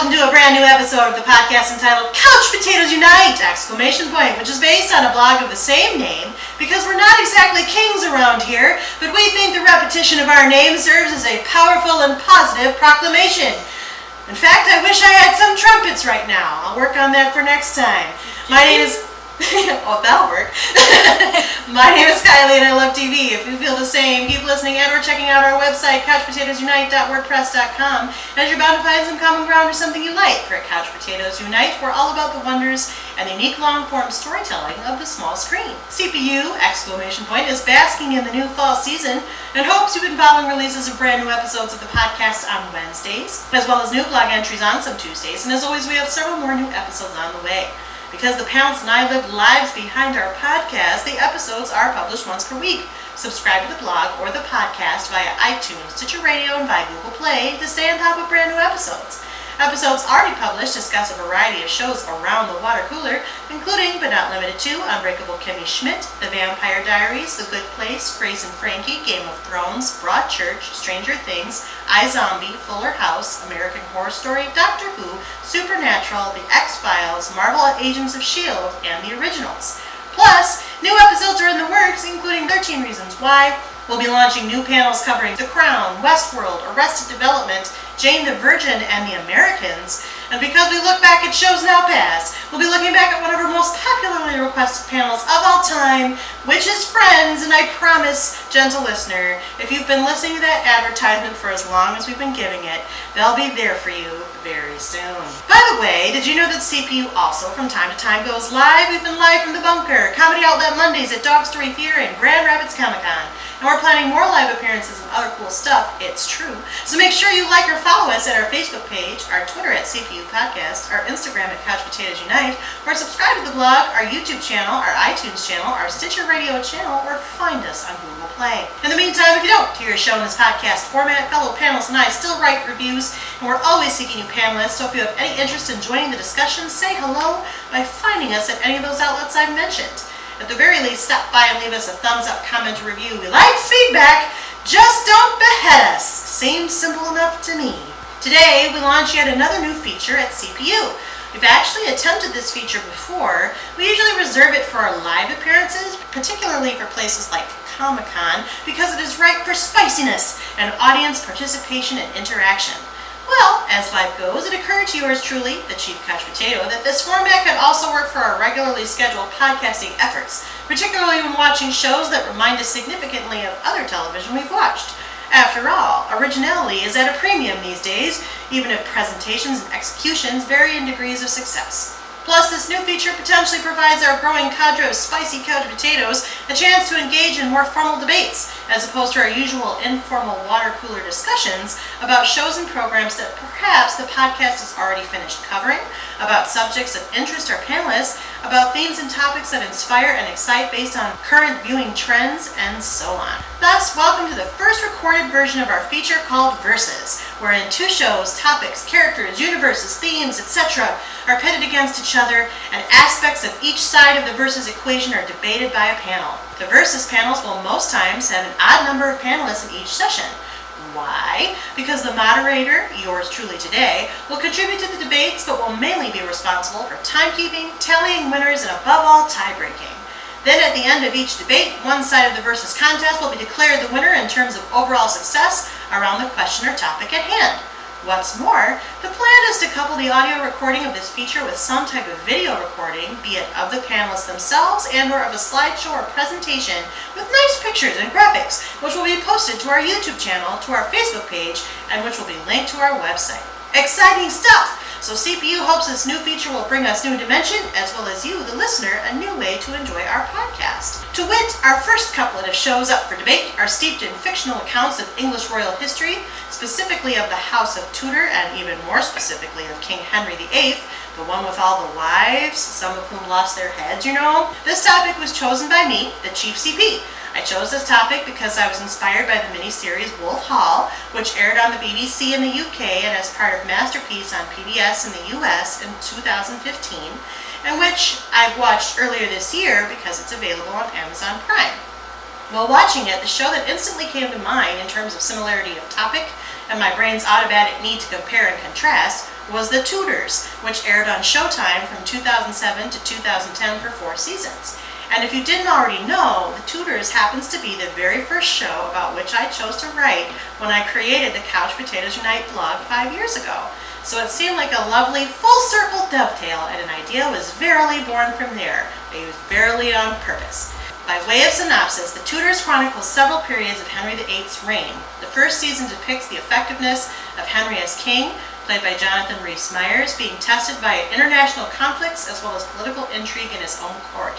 welcome to a brand new episode of the podcast entitled Couch Potatoes Unite! Which is based on a blog of the same name, because we're not exactly kings around here, but we think the repetition of our name serves as a powerful and positive proclamation. In fact, I wish I had some trumpets right now. I'll work on that for next time. My name is... oh, that'll work. My name is Kylie and I love TV. If you feel the same, keep listening and or checking out our website, couchpotatoesunite.wordpress.com, as you're bound to find some common ground or something you like. For at Couch Potatoes Unite, we're all about the wonders and the unique long-form storytelling of the small screen. CPU, ! Is basking in the new fall season and hopes you've been following releases of brand new episodes of the podcast on Wednesdays, as well as new blog entries on some Tuesdays, and as always, we have several more new episodes on the way. Because the panelists and I live lives behind our podcast, the episodes are published once per week. Subscribe to the blog or the podcast via iTunes, Stitcher Radio, and via Google Play to stay on top of brand new episodes. Episodes already published discuss a variety of shows around the water cooler, including, but not limited to, Unbreakable Kimmy Schmidt, The Vampire Diaries, The Good Place, Grace and Frankie, Game of Thrones, Broadchurch, Stranger Things, iZombie, Fuller House, American Horror Story, Doctor Who, Supernatural, The X-Files, Marvel Agents of S.H.I.E.L.D., and the originals. Plus, new episodes are in the works, including 13 Reasons Why. We'll be launching new panels covering The Crown, Westworld, Arrested Development, Jane the Virgin, and The Americans. And because we look back at shows now past, we'll be looking back at one of our most popularly requested panels of all time, which is Friends. And I promise, gentle listener, if you've been listening to that advertisement for as long as we've been giving it, they'll be there for you very soon. By the way, did you know that CPU also from time to time goes live? We've been live from the bunker, Comedy Outlet Mondays at Dog Story Theater and Grand Rapids Comic-Con. And we're planning more live appearances and other cool stuff, it's true. So make sure you like or follow us at our Facebook page, our Twitter at CPU Podcast, our Instagram at Couch Potatoes Unite, or subscribe to the blog, our YouTube channel, our iTunes channel, our Stitcher Radio channel, or find us on Google Play. In the meantime, if you don't hear a show in this podcast format, fellow panelists and I still write reviews, and we're always seeking new panelists, so if you have any interest in joining the discussion, say hello by finding us at any of those outlets I've mentioned. At the very least, stop by and leave us a thumbs up, comment, or review. We like feedback, just don't behead us. Seems simple enough to me. Today, we launch yet another new feature at CPU. We've actually attempted this feature before. We usually reserve it for our live appearances, particularly for places like Comic-Con, because it is ripe for spiciness and audience participation and interaction. Well, as life goes, it occurred to yours truly, the Chief Couch Potato, that this format could also work for our regularly scheduled podcasting efforts, particularly when watching shows that remind us significantly of other television we've watched. After all, originality is at a premium these days, even if presentations and executions vary in degrees of success. Plus, this new feature potentially provides our growing cadre of spicy couch potatoes a chance to engage in more formal debates, as opposed to our usual informal water cooler discussions about shows and programs that perhaps the podcast has already finished covering, about subjects of interest to our panelists, about themes and topics that inspire and excite based on current viewing trends, and so on. Thus, welcome to the first recorded version of our feature called Versus, wherein two shows, topics, characters, universes, themes, etc. are pitted against each other, and aspects of each side of the Versus equation are debated by a panel. The Versus panels will most times have an odd number of panelists in each session. Why? Because the moderator, yours truly today, will contribute to the debates but will mainly be responsible for timekeeping, tallying winners, and above all, tie-breaking. Then at the end of each debate, one side of the Versus contest will be declared the winner in terms of overall success around the question or topic at hand. What's more, the plan is to couple the audio recording of this feature with some type of video recording, be it of the panelists themselves and or of a slideshow or presentation with nice pictures and graphics, which will be posted to our YouTube channel, to our Facebook page, and which will be linked to our website. Exciting stuff! So CPU hopes this new feature will bring us new dimension, as well as you, the listener, a new way to enjoy our podcast. To wit, our first couplet of shows up for debate are steeped in fictional accounts of English royal history, specifically of the House of Tudor, and even more specifically of King Henry VIII, the one with all the wives, some of whom lost their heads, you know. This topic was chosen by me, the Chief CP. I chose this topic because I was inspired by the miniseries Wolf Hall, which aired on the BBC in the UK and as part of Masterpiece on PBS in the US in 2015, and which I've watched earlier this year because it's available on Amazon Prime. While watching it, the show that instantly came to mind in terms of similarity of topic and my brain's automatic need to compare and contrast was The Tudors, which aired on Showtime from 2007 to 2010 for 4 seasons. And if you didn't already know, The Tudors happens to be the very first show about which I chose to write when I created the Couch Potatoes Unite blog 5 years ago. So it seemed like a lovely full circle dovetail, and an idea was verily born from there. I used verily on purpose. By way of synopsis, The Tudors chronicles several periods of Henry VIII's reign. The first season depicts the effectiveness of Henry as king, played by Jonathan Rhys-Meyers, being tested by international conflicts as well as political intrigue in his own court.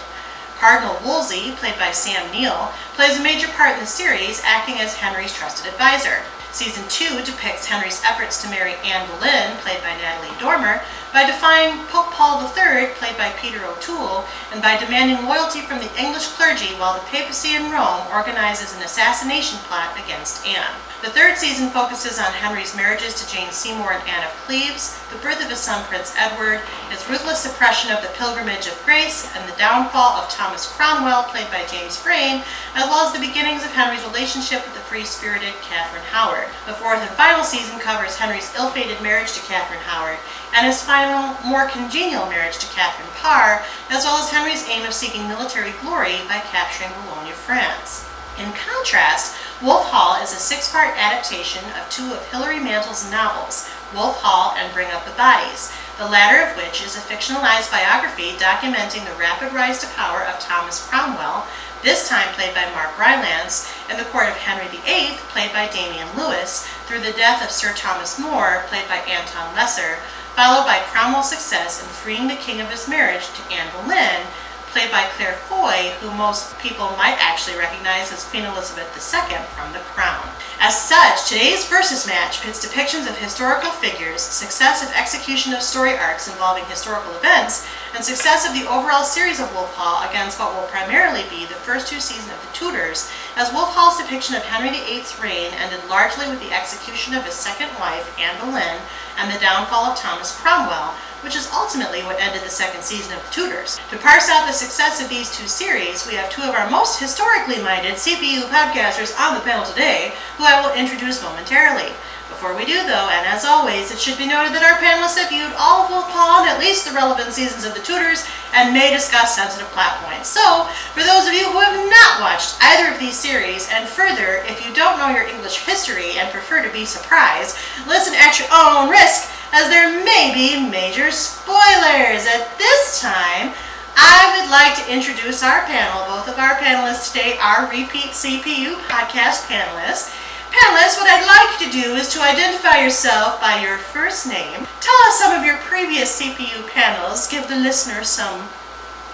Cardinal Wolsey, played by Sam Neill, plays a major part in the series, acting as Henry's trusted advisor. Season 2 depicts Henry's efforts to marry Anne Boleyn, played by Natalie Dormer, by defying Pope Paul III, played by Peter O'Toole, and by demanding loyalty from the English clergy while the papacy in Rome organizes an assassination plot against Anne. The third season focuses on Henry's marriages to Jane Seymour and Anne of Cleves, the birth of his son Prince Edward, his ruthless suppression of the Pilgrimage of Grace, and the downfall of Thomas Cromwell, played by James Frayne, as well as the beginnings of Henry's relationship with the free-spirited Catherine Howard. The fourth and final season covers Henry's ill-fated marriage to Catherine Howard, and his final, more congenial marriage to Catherine Parr, as well as Henry's aim of seeking military glory by capturing Boulogne, France. In contrast, Wolf Hall is a 6-part adaptation of 2 of Hilary Mantel's novels, Wolf Hall and Bring Up the Bodies, the latter of which is a fictionalized biography documenting the rapid rise to power of Thomas Cromwell, this time played by Mark Rylance, in the court of Henry VIII, played by Damian Lewis, through the death of Sir Thomas More, played by Anton Lesser, followed by Cromwell's success in freeing the king of his marriage to Anne Boleyn, played by Claire Foy, who most people might actually recognize as Queen Elizabeth II from The Crown. As such, today's Versus match pits depictions of historical figures, successive execution of story arcs involving historical events, and success of the overall series of Wolf Hall against what will primarily be the first 2 seasons of The Tudors, as Wolf Hall's depiction of Henry VIII's reign ended largely with the execution of his second wife, Anne Boleyn, and the downfall of Thomas Cromwell, which is ultimately what ended the second season of The Tudors. To parse out the success of these 2 series, we have 2 of our most historically minded CPU podcasters on the panel today, who I will introduce momentarily. Before we do, though, and as always, it should be noted that our panelists have viewed all of Wolf Hall and at least the relevant seasons of The Tudors and may discuss sensitive plot points. So, for those of you who have not watched either of these series, and further, if you don't know your English history and prefer to be surprised, listen at your own risk, as there may be major spoilers. At this time, I would like to introduce our panel. Both of our panelists today are repeat CPU podcast panelists. Panelists, what I'd like you to do is to identify yourself by your first name, tell us some of your previous CPU panels, give the listener some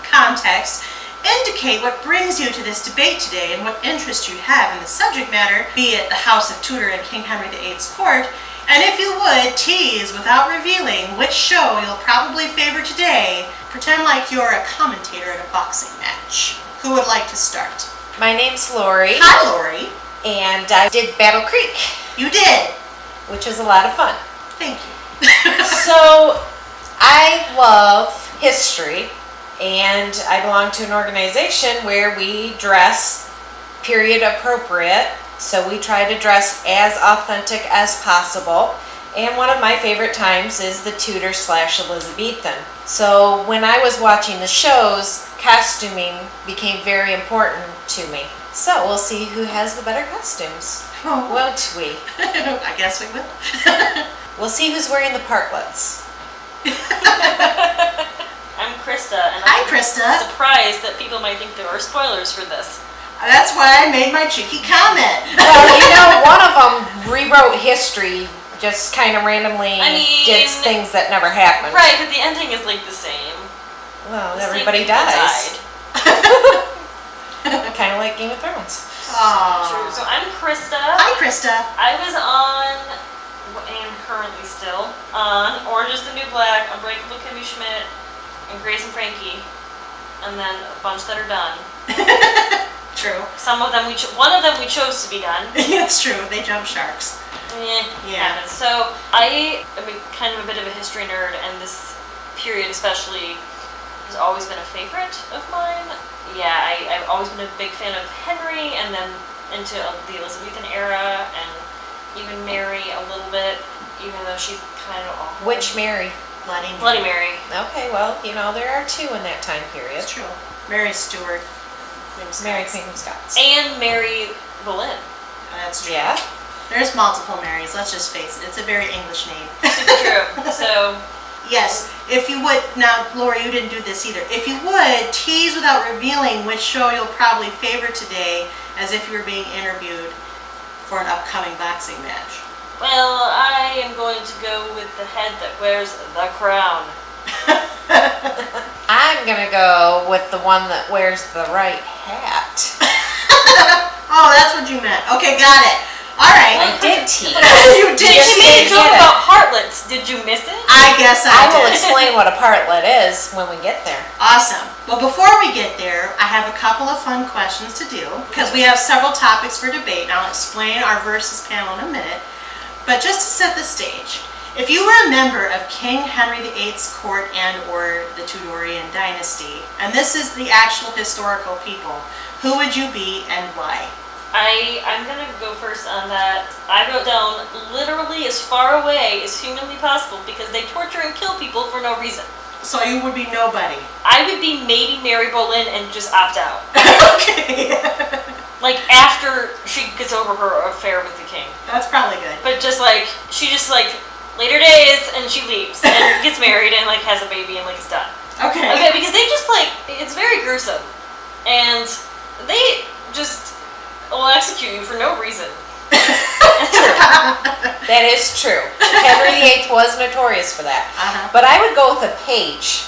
context, indicate what brings you to this debate today and what interest you have in the subject matter, be it the House of Tudor and King Henry VIII's court, and if you would, tease without revealing which show you'll probably favor today. Pretend like you're a commentator at a boxing match. Who would like to start? My name's Lori. Hi, Lori. And I did Battle Creek. You did. Which was a lot of fun. Thank you. So, I love history, and I belong to an organization where we dress period appropriate. So we try to dress as authentic as possible. And one of my favorite times is the Tudor/Elizabethan. So when I was watching the shows, costuming became very important to me. So we'll see who has the better costumes. Oh. Won't we? I guess we will. We'll see who's wearing the partlets. I'm Krista, and Hi, I'm Krista. surprised that people might think there are spoilers for this. That's why I made my cheeky comment. Well, one of them rewrote history, just kind of randomly did things that never happened. Right, but the ending is like the same. Well, The everybody same people dies. died. Kind of like Game of Thrones. True. So I'm Krista. Hi, Krista. I was on, and currently still, on Orange is the New Black, Unbreakable Kimmy Schmidt, and Grace and Frankie, and then a bunch that are done. True. Some of them one of them we chose to be done. It's true. They jump sharks. Yeah. So I am kind of a bit of a history nerd, and this period especially has always been a favorite of mine. Yeah, I've always been a big fan of Henry, and then into the Elizabethan era, and even Mary a little bit. even though she's kind of awful. Which Mary? Bloody Mary. Okay, well, there are two in that time period. It's true. Mary Stuart. Mary Queen of Scots. And Mary Boleyn. That's true. Yeah. There's multiple Marys, let's just face it. It's a very English name. Super true. So... Yes, if you would, now Laura, you didn't do this either. If you would, tease without revealing which show you'll probably favor today, as if you were being interviewed for an upcoming boxing match. Well, I am going to go with the head that wears the crown. I'm going to go with the one that wears the right hat. Oh, that's what you meant. Okay, got it. All right. I did tease. You did She made a joke about heartlets. Did you miss it? I guess I will did. explain what a partlet is when we get there. Awesome. Well, before we get there, I have a couple of fun questions to do because we have several topics for debate. And I'll explain our versus panel in a minute. But just to set the stage, if you were a member of King Henry VIII's court and or the Tudorian dynasty, and this is the actual historical people, who would you be and why? I'm going to go first on that. I wrote down literally as far away as humanly possible because they torture and kill people for no reason. So you would be nobody. I would be maybe Mary Boleyn and just opt out. Okay. Like after she gets over her affair with the king. That's probably good. But just like, she just like, later days and she leaves and gets married and like has a baby and like it's done. Okay. Okay, because they just like, it's very gruesome. And they just... will execute you for no reason. That is true. Henry VIII was notorious for that. Uh-huh. But I would go with a page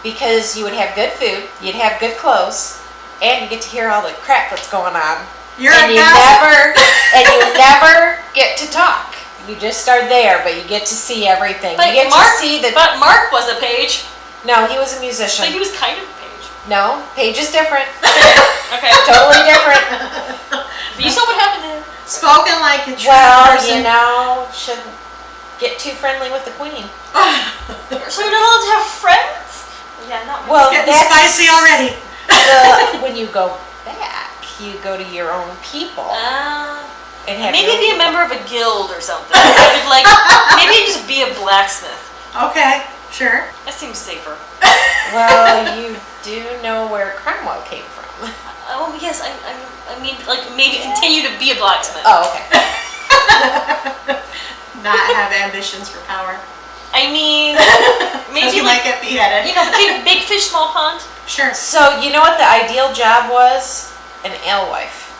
because you would have good food, you'd have good clothes, and you get to hear all the crap that's going on. You never get to talk. You just are there, but you get to see everything. But you get to see the. But Mark was a page. No, he was a musician. But he was kind of a page. No, page is different. Okay. Totally different. But you saw what happened to him. Spoken like a true person. Shouldn't get too friendly with the queen. So you're not allowed to have friends? Yeah, not really. Well, It's getting spicy already. When you go back, you go to your own people. And have Maybe your own be a people. member of a guild or something. I would like, maybe just be a blacksmith. Okay, sure. That seems safer. Well, you do know where Cromwell came from. Oh yes, I mean, like maybe continue to be a blacksmith. Oh, okay. Not have ambitions for power. I mean, maybe You might get beheaded. big fish, small pond. Sure. So, you know what the ideal job was? An alewife.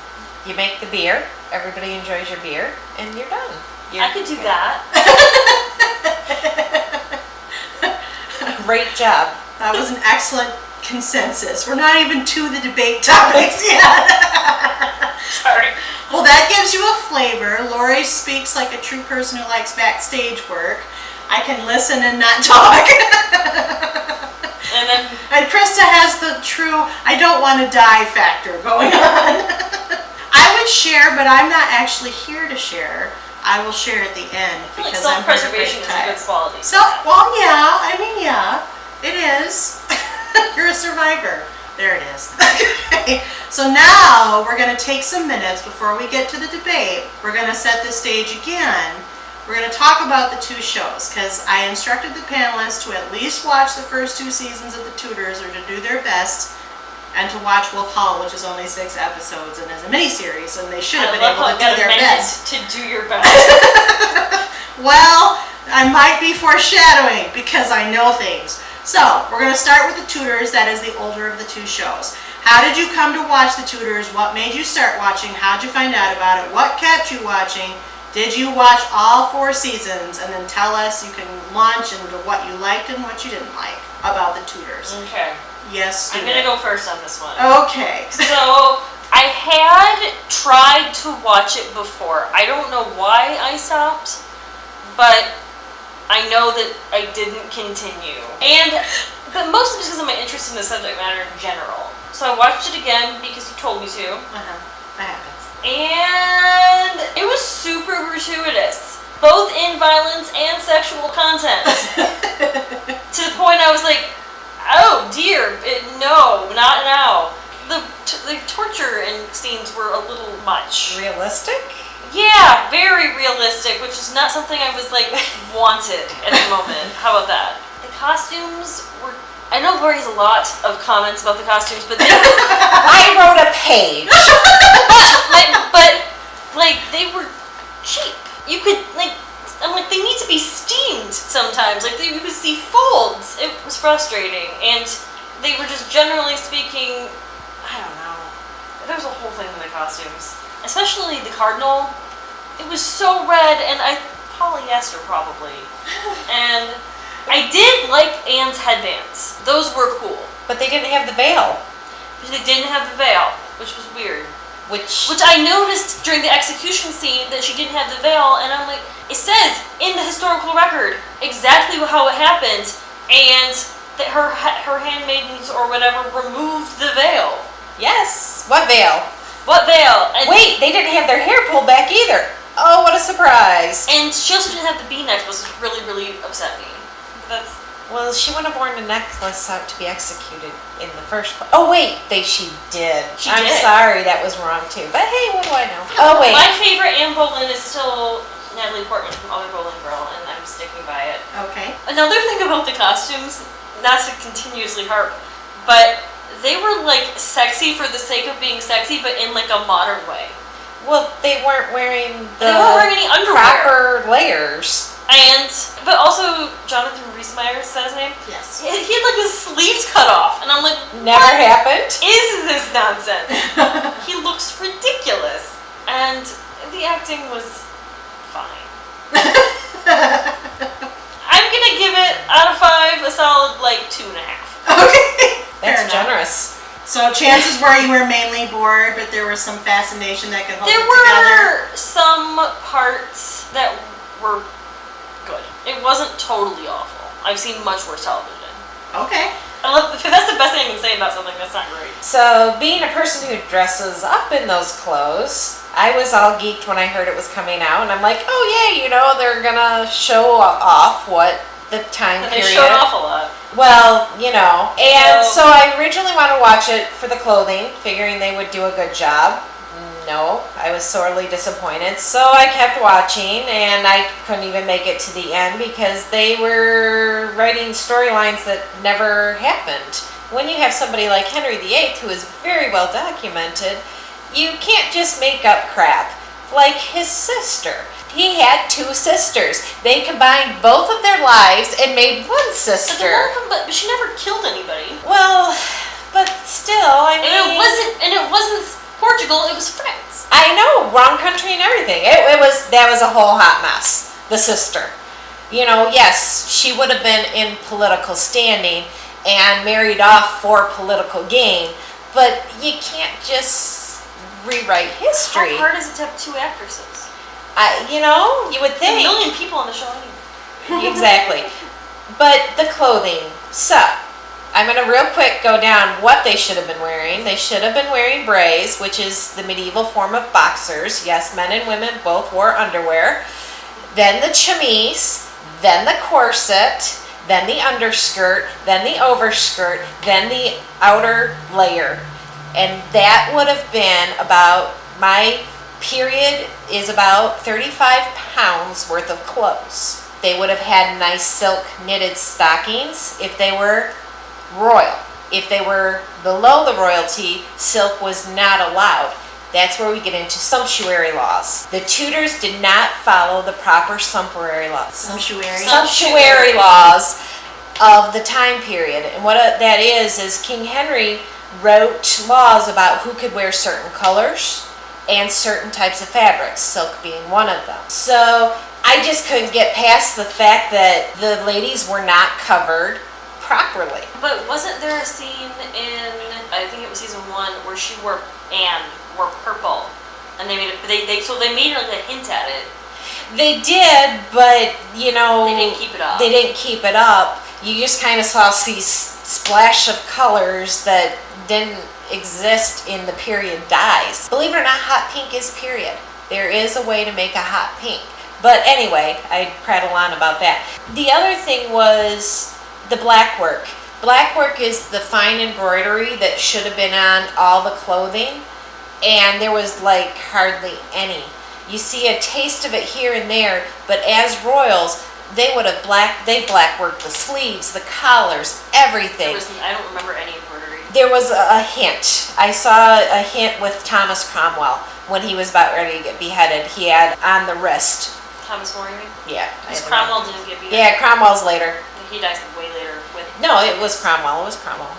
You make the beer, everybody enjoys your beer, and you're done. I could do that. Great job. That was an excellent consensus. We're not even to the debate topics yet. Sorry. Well, that gives you a flavor. Lori speaks like a true person who likes backstage work. I can listen and not talk. And Krista has the true I don't want to die factor going on. I would share, but I'm not actually here to share. I will share at the end because I'm self-preservation is a good quality. So, well, yeah, it is. You're a survivor. There it is. Okay. So now we're going to take some minutes before we get to the debate. We're going to set the stage again. We're going to talk about the two shows because I instructed the panelists to at least watch the first 2 seasons of the Tudors or to do their best and to watch Wolf Hall, which is only 6 episodes and is a mini-series, and they should have been able to do their best. To do your best. Well, I might be foreshadowing because I know things. So, we're going to start with the Tudors. That is the older of the 2 shows. How did you come to watch the Tudors? What made you start watching? How did you find out about it? What kept you watching? Did you watch all 4 seasons? And then tell us, you can launch into what you liked and what you didn't like about the Tudors. Okay. Yes, I'm going to go first on this one. Okay. So, I had tried to watch it before. I don't know why I stopped, but I know that I didn't continue. But most of it is because of my interest in the subject matter in general. So I watched it again because you told me to. That happens. And it was super gratuitous, both in violence and sexual content. To the point I was like, oh dear, no, not now. The torture and scenes were a little much. Realistic? Yeah, very realistic, which is not something I was like wanted at the moment. How about that? The costumes were. I know Lori has a lot of comments about the costumes, but I wrote a page. but like they were cheap. You could like. I'm like, they need to be steamed sometimes. Like, you could see folds. It was frustrating. And they were just, generally speaking, I don't know. There was a whole thing with the costumes. Especially the cardinal. It was so red, and polyester probably. And I did like Anne's headbands. Those were cool. But they didn't have the veil. They didn't have the veil, which was weird. Which I noticed during the execution scene that she didn't have the veil, and I'm like, it says in the historical record exactly how it happened, and that her handmaidens or whatever removed the veil. Yes. What veil? What veil? And wait, they didn't have their hair pulled back either. Oh, what a surprise. And she also didn't have the bee necklace, which really, really upset me. Well, she wouldn't have worn the necklace out to be executed in the first place. Oh, wait, she did. I'm sorry, that was wrong too. But hey, what do I know? Oh, wait. My favorite Anne Boleyn is still Natalie Portman from Other Boleyn Girl, and I'm sticking by it. Okay. Another thing about the costumes, not to continuously harp, but they were like sexy for the sake of being sexy, but in like a modern way. Well, they weren't wearing They weren't wearing any underwear. Proper layers. But also, Jonathan Rhys-Meyers, is that his name? Yes. He had like his sleeves cut off, and I'm like, never happened. Is this nonsense? He looks ridiculous, and the acting was fine. I'm gonna give it out of 5 a solid like 2.5. Okay. That's generous. So chances were you were mainly bored, but there was some fascination that could hold There it together. were some parts that were good. It wasn't totally awful. I've seen much worse television. Okay. That's the best thing I can say about something that's not great. So, being a person who dresses up in those clothes, I was all geeked when I heard it was coming out, and I'm like, oh yeah, they're gonna show off what the time And period. they showed off a lot. Well, and so I originally wanted to watch it for the clothing, figuring they would do a good job. No, I was sorely disappointed. So I kept watching, and I couldn't even make it to the end because they were writing storylines that never happened. When you have somebody like Henry VIII, who is very well documented, you can't just make up crap. Like his sister. He had 2 sisters. They combined both of their lives and made one sister. But she never killed anybody. Well, but still, I mean... And it wasn't Portugal, it was France. I know, wrong country and everything. That was a whole hot mess. The sister. Yes, she would have been in political standing and married off for political gain, but you can't just rewrite history. How hard is it to have 2 actresses? You would think. 1 million people on the show anyway. Exactly. But the clothing. So, I'm going to real quick go down what they should have been wearing. They should have been wearing brays, which is the medieval form of boxers. Yes, men and women both wore underwear. Then the chemise, then the corset, then the underskirt, then the overskirt, then the outer layer. And that would have been about, my period is about 35 pounds worth of clothes. They would have had nice silk knitted stockings if they were royal. If they were below the royalty, silk was not allowed. That's where we get into sumptuary laws. The Tudors did not follow the proper sumptuary laws. Sumptuary laws of the time period. And what that is King Henry wrote laws about who could wear certain colors and certain types of fabrics, silk being one of them. So I just couldn't get past the fact that the ladies were not covered properly. But wasn't there a scene in, I think it was season 1, where Anne wore purple, and they made it, they made like a hint at it. They did, but they didn't keep it up. They didn't keep it up. You just kind of saw these splash of colors that didn't exist in the period dyes. Believe it or not, hot pink is period. There is a way to make a hot pink. But anyway, I prattle on about that. The other thing was the black work. Black work is the fine embroidery that should have been on all the clothing, and there was like hardly any. You see a taste of it here and there, but as royals, they would have black worked the sleeves, the collars, everything. I don't remember any embroidery. There was a hint. I saw a hint with Thomas Cromwell when he was about ready to get beheaded. He had on the wrist. Thomas More, you mean? Yeah. Because Cromwell didn't get beheaded. Yeah, Cromwell's later. He dies way later. No, it was Cromwell. It was Cromwell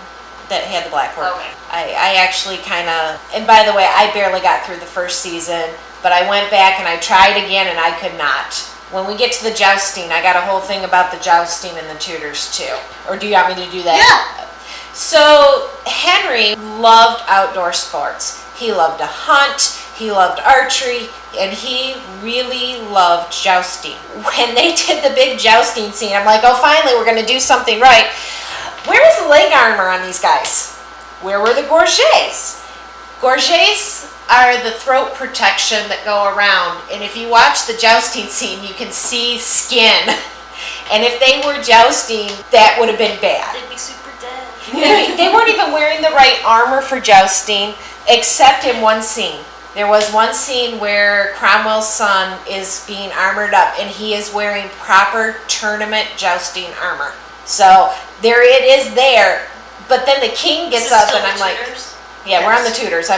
that had the black work. Okay. I actually kind of, and by the way, I barely got through the first season, but I went back and I tried again and I could not. When we get to the jousting, I got a whole thing about the jousting and the Tudors too. Or do you want me to do that? Yeah. So Henry loved outdoor sports. He loved to hunt, he loved archery, and he really loved jousting. When they did the big jousting scene, I'm like, oh, finally, we're going to do something right. Where was the leg armor on these guys? Where were the gorgets? Gorgets are the throat protection that go around, and if you watch the jousting scene, you can see skin. And if they were jousting, that would have been bad. They'd be super dead. They weren't even wearing the right armor for jousting, except in one scene. There was one scene where Cromwell's son is being armored up, and he is wearing proper tournament jousting armor. So there it is there. But then the king gets up, and I'm like, Tudors? yeah, we're on the Tudors.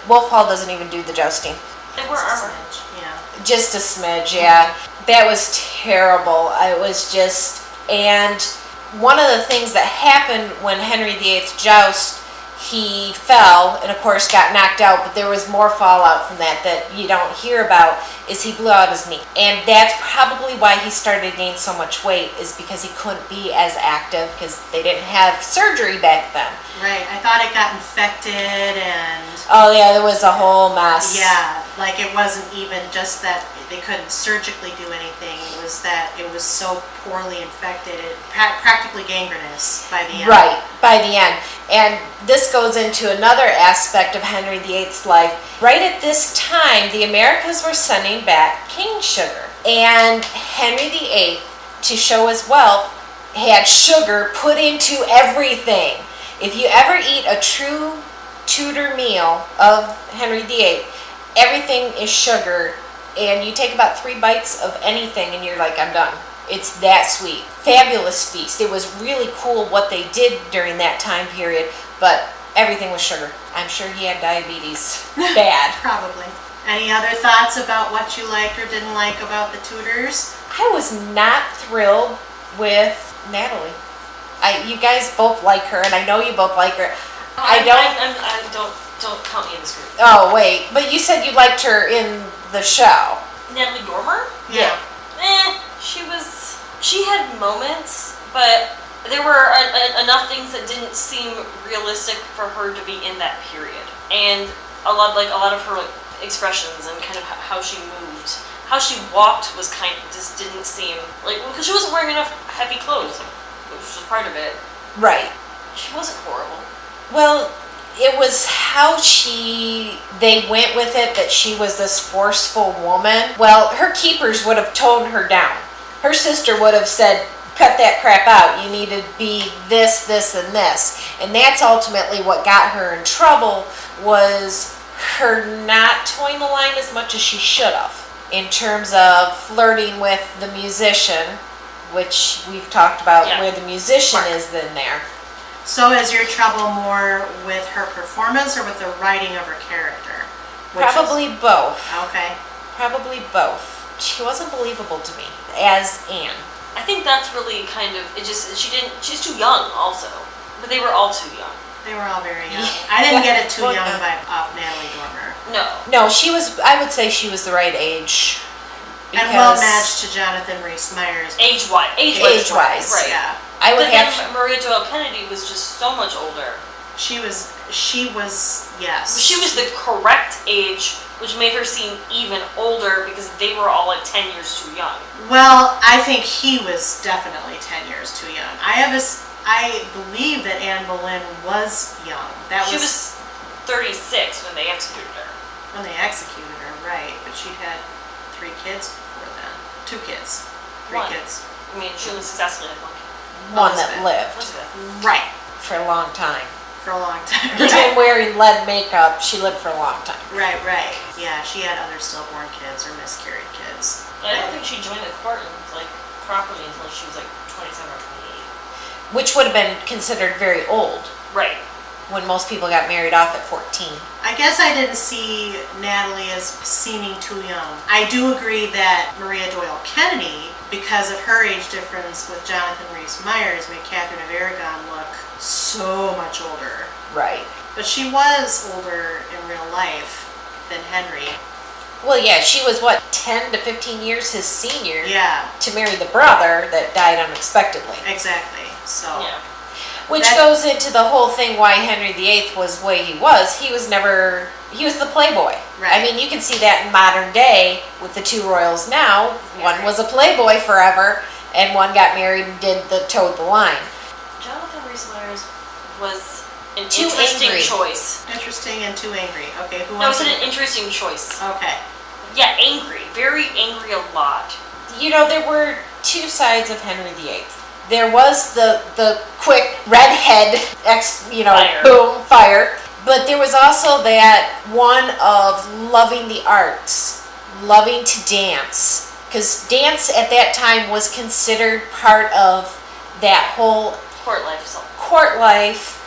Wolf Hall doesn't even do the jousting. They were armor. Yeah. Just a smidge, yeah. That was terrible. It was just, and one of the things that happened when Henry VIII joust, he fell and of course got knocked out, but there was more fallout from that you don't hear about, is he blew out his knee. And that's probably why he started to gain so much weight, is because he couldn't be as active because they didn't have surgery back then. Right. I thought it got infected and... Oh yeah, there was a whole mess. Yeah, like it wasn't even just that they couldn't surgically do anything. It was that it was so poorly infected, it practically gangrenous by the end. Right, by the end. And this goes into another aspect of Henry VIII's life. Right at this time, the Americas were sending back cane sugar. And Henry VIII, to show his wealth, had sugar put into everything. If you ever eat a true Tudor meal of Henry VIII, everything is sugar. And you take about 3 bites of anything and you're like, I'm done. It's that sweet. Fabulous feast. It was really cool what they did during that time period, but everything was sugar. I'm sure he had diabetes. Bad. Probably. Any other thoughts about what you liked or didn't like about the Tudors? I was not thrilled with Natalie. You guys both like her, and I know you both like her. Don't count me in this group. Oh, wait. But you said you liked her in the show. Natalie Dormer? Yeah. She had moments, but there were enough things that didn't seem realistic for her to be in that period. And a lot of her expressions and kind of how she moved, how she walked was just didn't seem because she wasn't wearing enough heavy clothes, which was part of it. Right. She wasn't horrible. Well, it was how they went with it, that she was this forceful woman. Well, her keepers would have toned her down. Her sister would have said, cut that crap out. You need to be this, this, and this. And that's ultimately what got her in trouble, was her not towing the line as much as she should have in terms of flirting with the musician, which we've talked about, where the musician is in there. So is your trouble more with her performance or with the writing of her character? Probably both. Okay. Probably both. She wasn't believable to me as Anne. I think that's really kind of it. She's too young also, but they were all too young. They were all very young. I didn't get it too young off Natalie Dormer. No, she was. I would say she was the right age. And well matched to Jonathan Rhys-Meyers. Age-wise, right? Yeah. I would have. Maria Joelle Kennedy was just so much older. She was. Yes. She was the correct age, which made her seem even older because they were all 10 years too young. Well, I think he was definitely 10 years too young. I believe that Anne Boleyn was young. She was 36 when they executed her. When they executed her, right? But she had 3 kids before then. 2 kids. 3 kids. I mean, she only successfully had 1 kid. One that lived. Elizabeth. Right. For a long time. for a long time. Even wearing lead makeup, she lived for a long time. Right. Yeah, she had other stillborn kids or miscarried kids. I don't think she joined the court like properly until she was like 27 or 28. Which would have been considered very old. Right. When most people got married off at 14. I guess I didn't see Natalie as seeming too young. I do agree that Maria Doyle Kennedy, because of her age difference with Jonathan Rhys Meyers, made Catherine of Aragon look so much older. Right. But she was older in real life than Henry. Well, yeah, she was, 10 to 15 years his senior to marry the brother that died unexpectedly. Exactly. So. Yeah. Which goes into the whole thing why Henry VIII was the way he was. He was the playboy. Right. I mean, you can see that in modern day with the two royals now. One was a playboy forever, and one got married and towed the line. Jonathan Rhys Meyers was an Too interesting angry. choice. Interesting and too angry. Okay, who No, wants it's to... an interesting choice. Okay. Yeah, angry. Very angry a lot. You know, there were two sides of Henry VIII. There was the quick redhead, Fire. boom, fire. But there was also that one of loving the arts, loving to dance. Because dance at that time was considered part of that whole Court life. court life,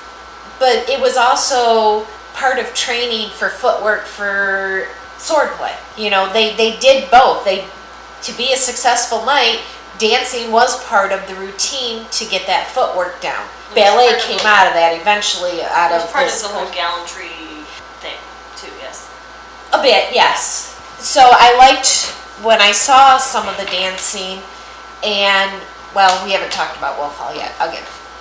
but it was also part of training for footwork for swordplay. You know, they did both. To be a successful knight, dancing was part of the routine to get that footwork down. Ballet came out of that eventually. It was part of the whole gallantry thing, too, yes. A bit, yes. So I liked when I saw some of the dancing, and, well, we haven't talked about Wolf Hall yet.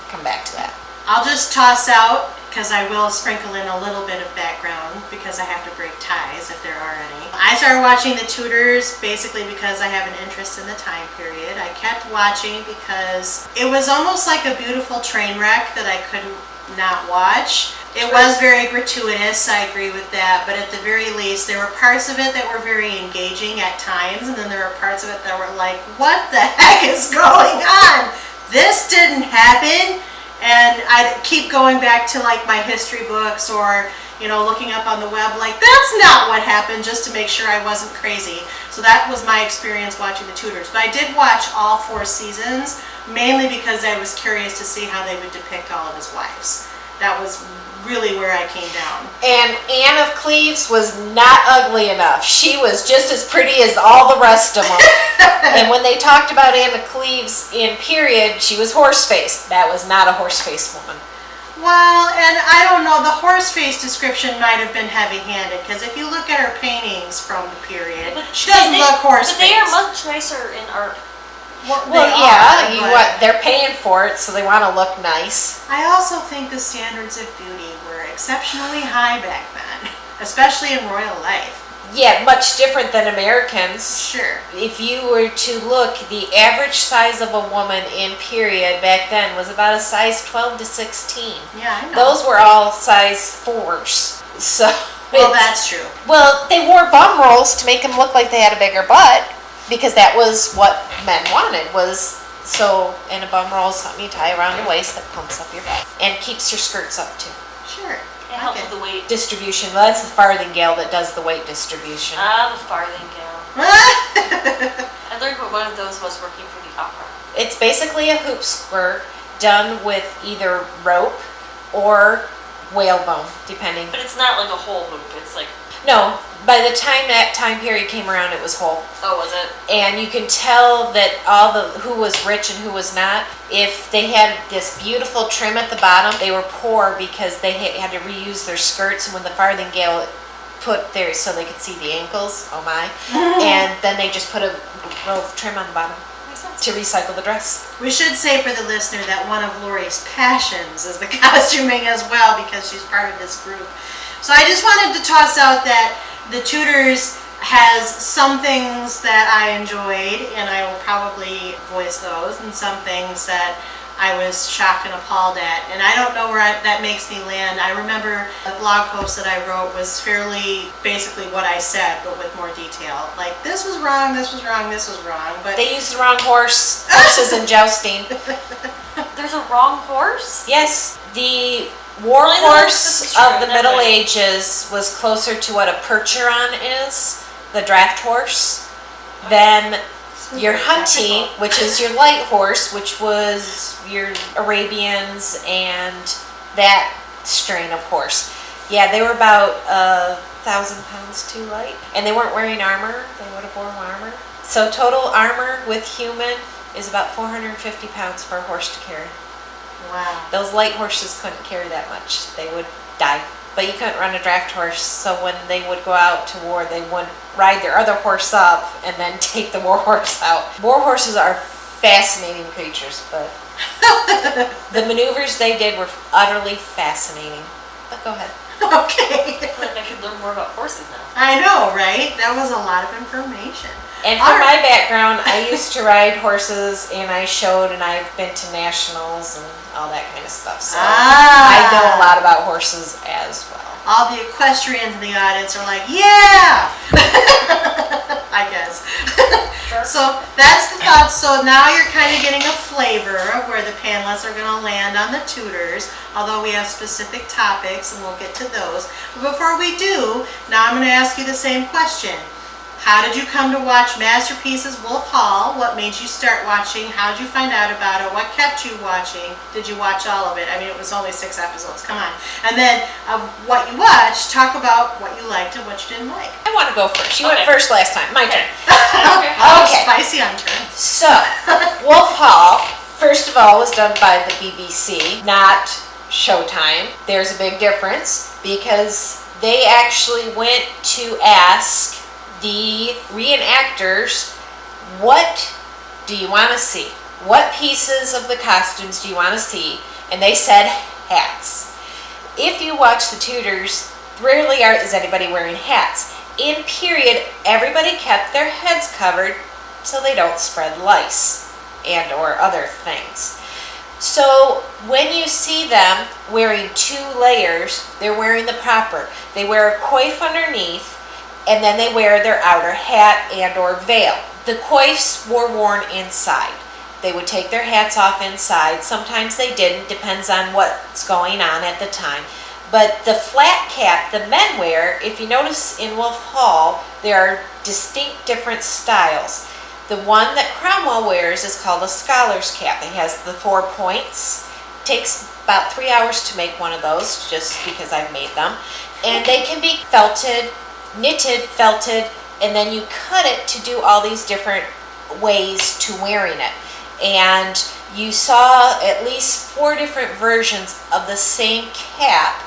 Come back to that. I'll just toss out, because I will sprinkle in a little bit of background, because I have to break ties if there are any. I started watching the Tudors basically because I have an interest in the time period. I kept watching because it was almost like a beautiful train wreck that I couldn't not watch. It was very gratuitous, I agree with that, but at the very least there were parts of it that were very engaging at times, and then there were parts of it that were like, what the heck is going on? This didn't happen. And I'd keep going back to like my history books or, looking up on the web like, that's not what happened, just to make sure I wasn't crazy. So that was my experience watching the Tudors. But I did watch all 4 seasons, mainly because I was curious to see how they would depict all of his wives. That was really where I came down. And Anne of Cleves was not ugly enough. She was just as pretty as all the rest of them. And when they talked about Anne of Cleves in period, she was horse-faced. That was not a horse-faced woman. Well, and I don't know, the horse-face description might have been heavy-handed, because if you look at her paintings from the period, she doesn't look horse-faced. But they are much nicer in art. They're paying for it, so they want to look nice. I also think the standards of beauty were exceptionally high back then, especially in royal life. Yeah, much different than Americans. Sure. If you were to look, the average size of a woman in period back then was about a size 12 to 16. Yeah, I know. Those were all size 4s. So. Well, that's true. Well, they wore bum rolls to make them look like they had a bigger butt, because that was what men wanted, and a bum roll is something you tie around your waist that pumps up your butt and keeps your skirts up too. Sure. It helps with the weight. Distribution. Well, that's the farthingale that does the weight distribution. The farthingale. I learned what one of those was working for the opera. It's basically a hoop skirt done with either rope or whalebone, depending. But it's not like a whole hoop. It's like... No, by the time that time period came around, it was whole. Oh, was it? And you can tell that who was rich and who was not. If they had this beautiful trim at the bottom, they were poor because they had to reuse their skirts, and when the farthingale put there so they could see the ankles, oh my, and then they just put a row of trim on the bottom to recycle the dress. We should say for the listener that one of Lori's passions is the costuming as well, because she's part of this group. So I just wanted to toss out that the Tudors has some things that I enjoyed, and I will probably voice those, and some things that I was shocked and appalled at. And I don't know where that makes me land. I remember a blog post that I wrote was fairly basically what I said, but with more detail. Like, this was wrong, this was wrong, this was wrong. But they used the wrong horses in jousting. There's a wrong horse? Yes, the Warhorse true, of the that Middle way. Ages was closer to what a percheron is, the draft horse, than your hunting, which is your light horse, which was your Arabians and that strain of horse. Yeah, they were about 1,000 pounds too light, and they weren't wearing armor. They would have worn armor. So total armor with human is about 450 pounds for a horse to carry. Wow. Those light horses couldn't carry that much. They would die. But you couldn't run a draft horse, so when they would go out to war, they would ride their other horse up and then take the war horse out. War horses are fascinating creatures, but the maneuvers they did were utterly fascinating. But go ahead. Okay. I feel like I should learn more about horses now. I know, right? That was a lot of information. And for All my background, I used to ride horses, and I showed, and I've been to nationals and all that kind of stuff. So I know a lot about horses as well. All the equestrians in the audience are like, yeah! I guess. Sure. So that's the thoughts. So now you're kind of getting a flavor of where the panelists are going to land on the Tudors, although we have specific topics and we'll get to those. But before we do, now I'm going to ask you the same question. How did you come to watch Masterpieces Wolf Hall? What made you start watching? How did you find out about it? What kept you watching? Did you watch all of it? I mean, it was only 6 episodes. Come on. And then of what you watched, talk about what you liked and what you didn't like. I want to go first. You went Okay. first last time. My turn. Okay. Oh, Okay. spicy on turn. So, Wolf Hall, first of all, was done by the BBC, not Showtime. There's a big difference because they actually went to ask the reenactors, what do you want to see? What pieces of the costumes do you want to see? And they said hats. If you watch the Tudors, rarely is anybody wearing hats. In period, everybody kept their heads covered so they don't spread lice and or other things. So when you see them wearing 2 layers, they're wearing the proper. They wear a coif underneath, and then they wear their outer hat and or veil. The coifs were worn inside. They would take their hats off inside. Sometimes they didn't, depends on what's going on at the time. But the flat cap the men wear, if you notice in Wolf Hall, there are distinct different styles. The one that Cromwell wears is called a scholar's cap. It has the 4 points. Takes about 3 hours to make one of those, just because I've made them. And they can be felted, knitted, felted, and then you cut it to do all these different ways to wearing it. And you saw at least 4 different versions of the same cap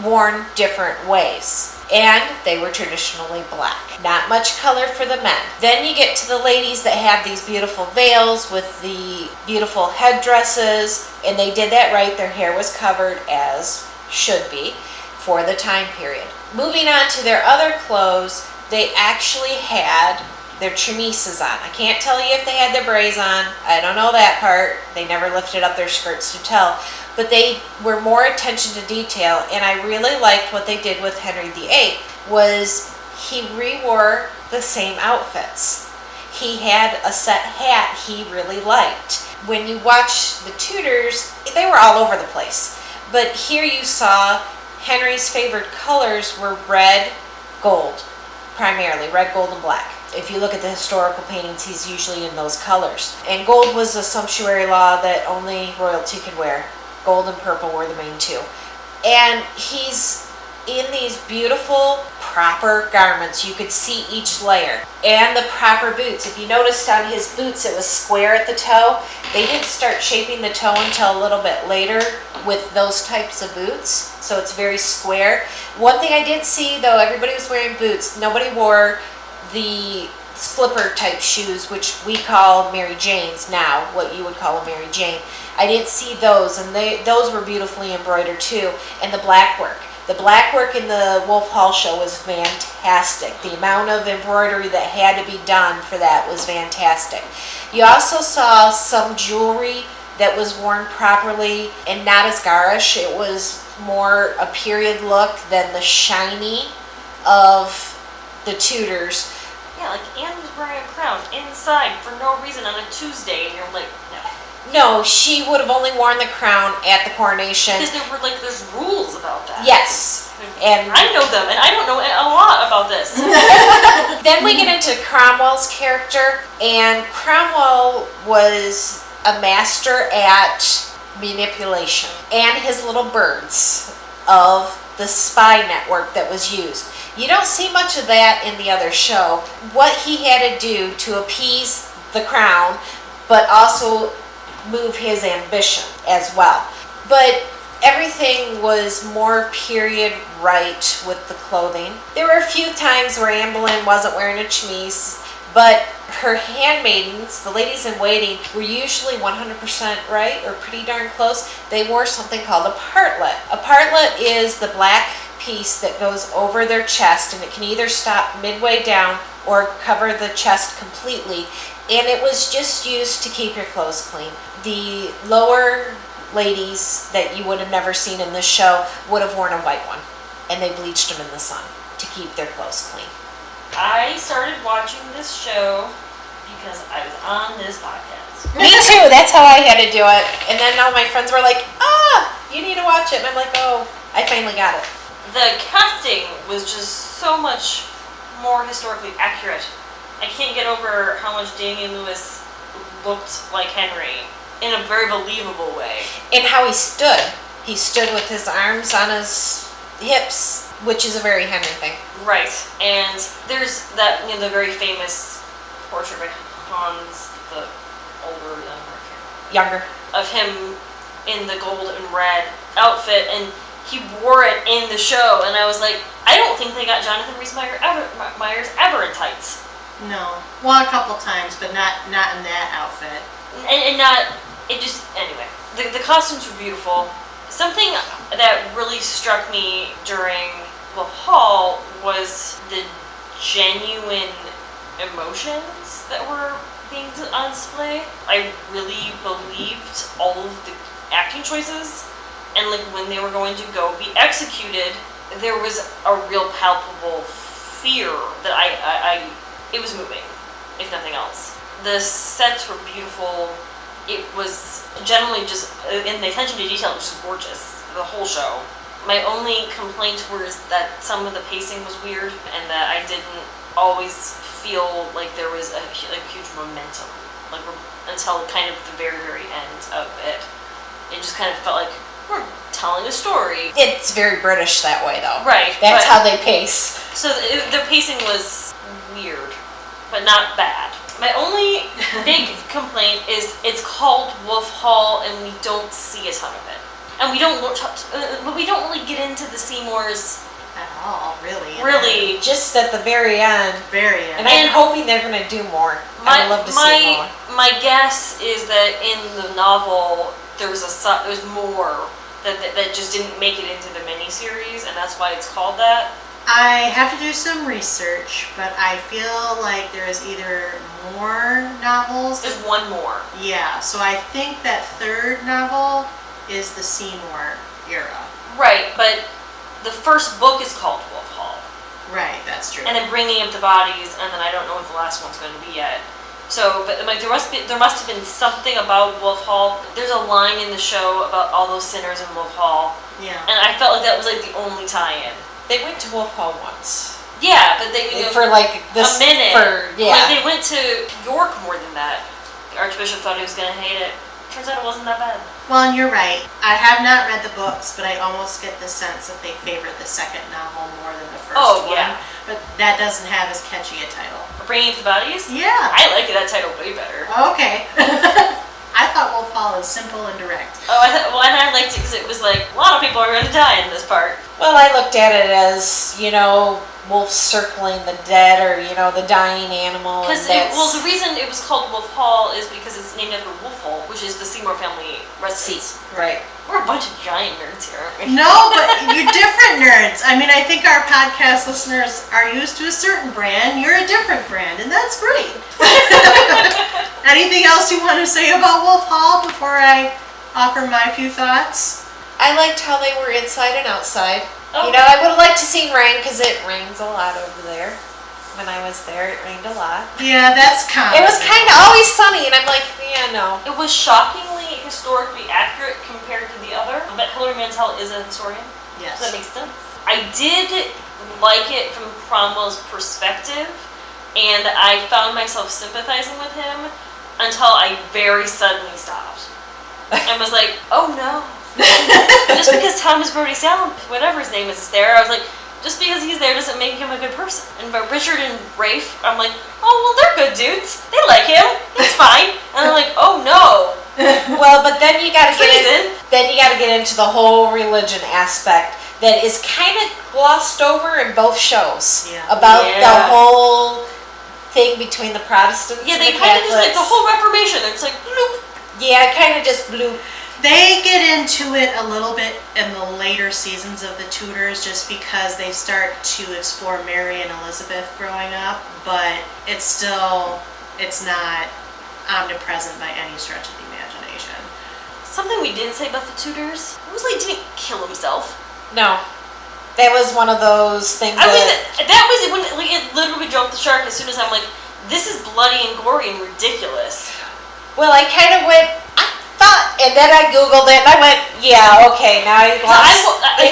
worn different ways. And they were traditionally black. Not much color for the men. Then you get to the ladies that have these beautiful veils with the beautiful headdresses, and they did that right. Their hair was covered as should be for the time period. Moving on to their other clothes, they actually had their chemises on. I can't tell you if they had their berets on. I don't know that part. They never lifted up their skirts to tell. But they were more attention to detail, and I really liked what they did with Henry VIII, was he rewore the same outfits. He had a set hat he really liked. When you watch the Tudors, they were all over the place. But here you saw Henry's favorite colors were red, gold, primarily red, gold, and black. If you look at the historical paintings, he's usually in those colors. And gold was a sumptuary law that only royalty could wear. Gold and purple were the main 2. And he's in these beautiful, proper garments. You could see each layer. And the proper boots. If you noticed on his boots, it was square at the toe. They didn't start shaping the toe until a little bit later with those types of boots. So it's very square. One thing I did see, though, everybody was wearing boots. Nobody wore the slipper type shoes, which we call Mary Jane's now, what you would call a Mary Jane. I didn't see those, and those were beautifully embroidered too. And the black work. The black work in the Wolf Hall show was fantastic. The amount of embroidery that had to be done for that was fantastic. You also saw some jewelry that was worn properly and not as garish. It was more a period look than the shiny of the Tudors. Yeah, like Anne was wearing a crown inside for no reason on a Tuesday, and you're like, no. No, she would have only worn the crown at the coronation. Because there's rules about that. Yes. And I know them, and I don't know a lot about this. then we get into Cromwell's character, and Cromwell was a master at manipulation, and his little birds of the spy network that was used. You don't see much of that in the other show. What he had to do to appease the crown, but also move his ambition as well. But everything was more period right with the clothing. There were a few times where Anne Boleyn wasn't wearing a chemise, but her handmaidens, the ladies in waiting, were usually 100% right or pretty darn close. They wore something called a partlet. A partlet is the black piece that goes over their chest, and it can either stop midway down or cover the chest completely. And it was just used to keep your clothes clean. The lower ladies that you would have never seen in this show would have worn a white one, and they bleached them in the sun to keep their clothes clean. I started watching this show because I was on this podcast. Me too, that's how I had to do it. And then all my friends were like, you need to watch it. And I'm like, oh, I finally got it. The casting was just so much more historically accurate. I can't get over how much Damian Lewis looked like Henry in a very believable way. And how he stood. He stood with his arms on his hips, which is a very Henry thing. Right. And there's that, the very famous portrait by Hans, the older, younger, of him in the gold and red outfit, and he wore it in the show, and I was like, I don't think they got Jonathan Rhys-Meyers ever in tights. No. Well, a couple times, but not in that outfit. And not, it just, anyway. The costumes were beautiful. Something that really struck me during Wolf Hall was the genuine emotions that were being on display. I really believed all of the acting choices, and when they were going to go be executed, there was a real palpable fear that it was moving, if nothing else. The sets were beautiful. It was generally just, in the attention to detail, it was just gorgeous, the whole show. My only complaint was that some of the pacing was weird, and that I didn't always feel like there was a huge momentum, until kind of the very, very end of it. It just kind of felt like we're telling a story. It's very British that way, though. Right. That's how they pace. So the pacing was weird, but not bad. My only big complaint is it's called Wolf Hall, and we don't see a ton of it. And we don't really get into the Seymours at all, really. Really, just at the very end. Very end. And I'm hoping they're going to do more. I would love to see more. My guess is that in the novel there's more that just didn't make it into the miniseries, and that's why it's called that. I have to do some research, but I feel like there is either more novels. There's one more. Yeah, so I think that third novel is the Seymour era. Right, but the first book is called Wolf Hall. Right, that's true. And then Bringing Up the Bodies, and then I don't know what the last one's going to be yet. So, but there must have been something about Wolf Hall. There's a line in the show about all those sinners in Wolf Hall. Yeah. And I felt like that was the only tie-in. They went to Wolf Hall once. Yeah, but they for a minute. Yeah. They went to York more than that. The Archbishop thought he was going to hate it. Turns out it wasn't that bad. Well, and you're right. I have not read the books, but I almost get the sense that they favored the second novel more than the first one. Yeah. But that doesn't have as catchy a title. Bringing Up the Bodies? Yeah. I like that title way better. Okay. I thought Wolf Hall was simple and direct. Oh, and I liked it because it was a lot of people are going to die in this part. Well, I looked at it as, wolves circling the dead or, the dying animal. The reason it was called Wolf Hall is because it's named after Wolf Hall, which is the Seymour family residence. Right. We're a bunch of giant nerds here, aren't we? No, but you're different nerds. I mean, I think our podcast listeners are used to a certain brand. You're a different brand, and that's great. Anything else you want to say about Wolf Hall before I offer my few thoughts? I liked how they were inside and outside. Oh. I would have liked to see rain because it rains a lot over there. When I was there, it rained a lot. Yeah, that's common. It was kind of always sunny, and I'm like, yeah, no. It was shockingly historically accurate compared to the other. But Hilary Mantel is a historian. Yes. Does that make sense? I did like it from Cromwell's perspective, and I found myself sympathizing with him until I very suddenly stopped. And was like, oh no. Just because Thomas Brodie Salem, whatever his name is there, I was like, just because he's there doesn't make him a good person. And but Richard and Rafe, I'm like, oh, well, they're good dudes. They like him. It's fine. And I'm like, oh no. Well, but then you gotta get into the whole religion aspect that is kind of glossed over in both shows. Yeah. About the whole thing between the Protestants and the Catholics. Yeah, they kind of just like the whole Reformation. They're just like, bloop. Yeah, kind of just bloop. They get into it a little bit in the later seasons of the Tudors just because they start to explore Mary and Elizabeth growing up, but it's not omnipresent by any stretch of the imagination. Something we didn't say about the Tudors, Wolsey didn't kill himself. No. That was one of those things that was when it literally jumped the shark as soon as I'm like, this is bloody and gory and ridiculous. Well, I kind of went, and then I Googled it and I went, yeah, okay, now it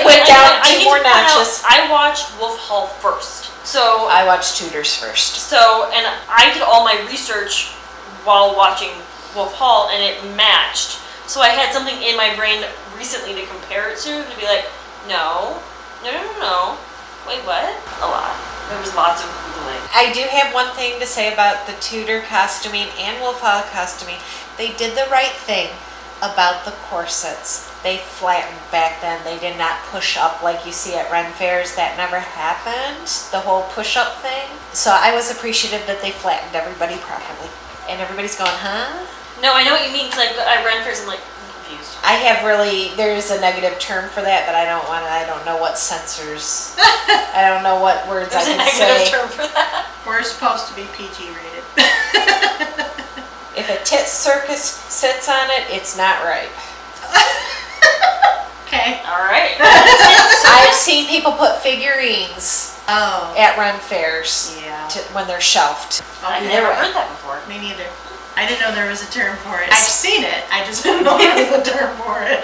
went down 2 more notches. I watched Wolf Hall first. So I watched Tudors first. So, and I did all my research while watching Wolf Hall and it matched. So I had something in my brain recently to compare it to be like, no. Wait, what? A lot. There was lots of Googling. I do have one thing to say about the Tudor costuming and Wolf Hall costuming. They did the right thing about the corsets. They flattened back then. They did not push up like you see at Ren fairs. That never happened. The whole push-up thing. So I was appreciative that they flattened everybody properly. And everybody's going, huh? No, I know what you mean, because at Ren fairs I'm like, confused. There's a negative term for that, but I don't know what censors, I don't know what words I can say. There's a negative term for that. We're supposed to be PG rated. If a tit circus sits on it, it's not right. Okay. Alright. I've seen people put figurines at run fairs when they're shelved. I've never heard that before. Me neither. I didn't know there was a term for it. I've seen it. I just didn't know there was a term for it.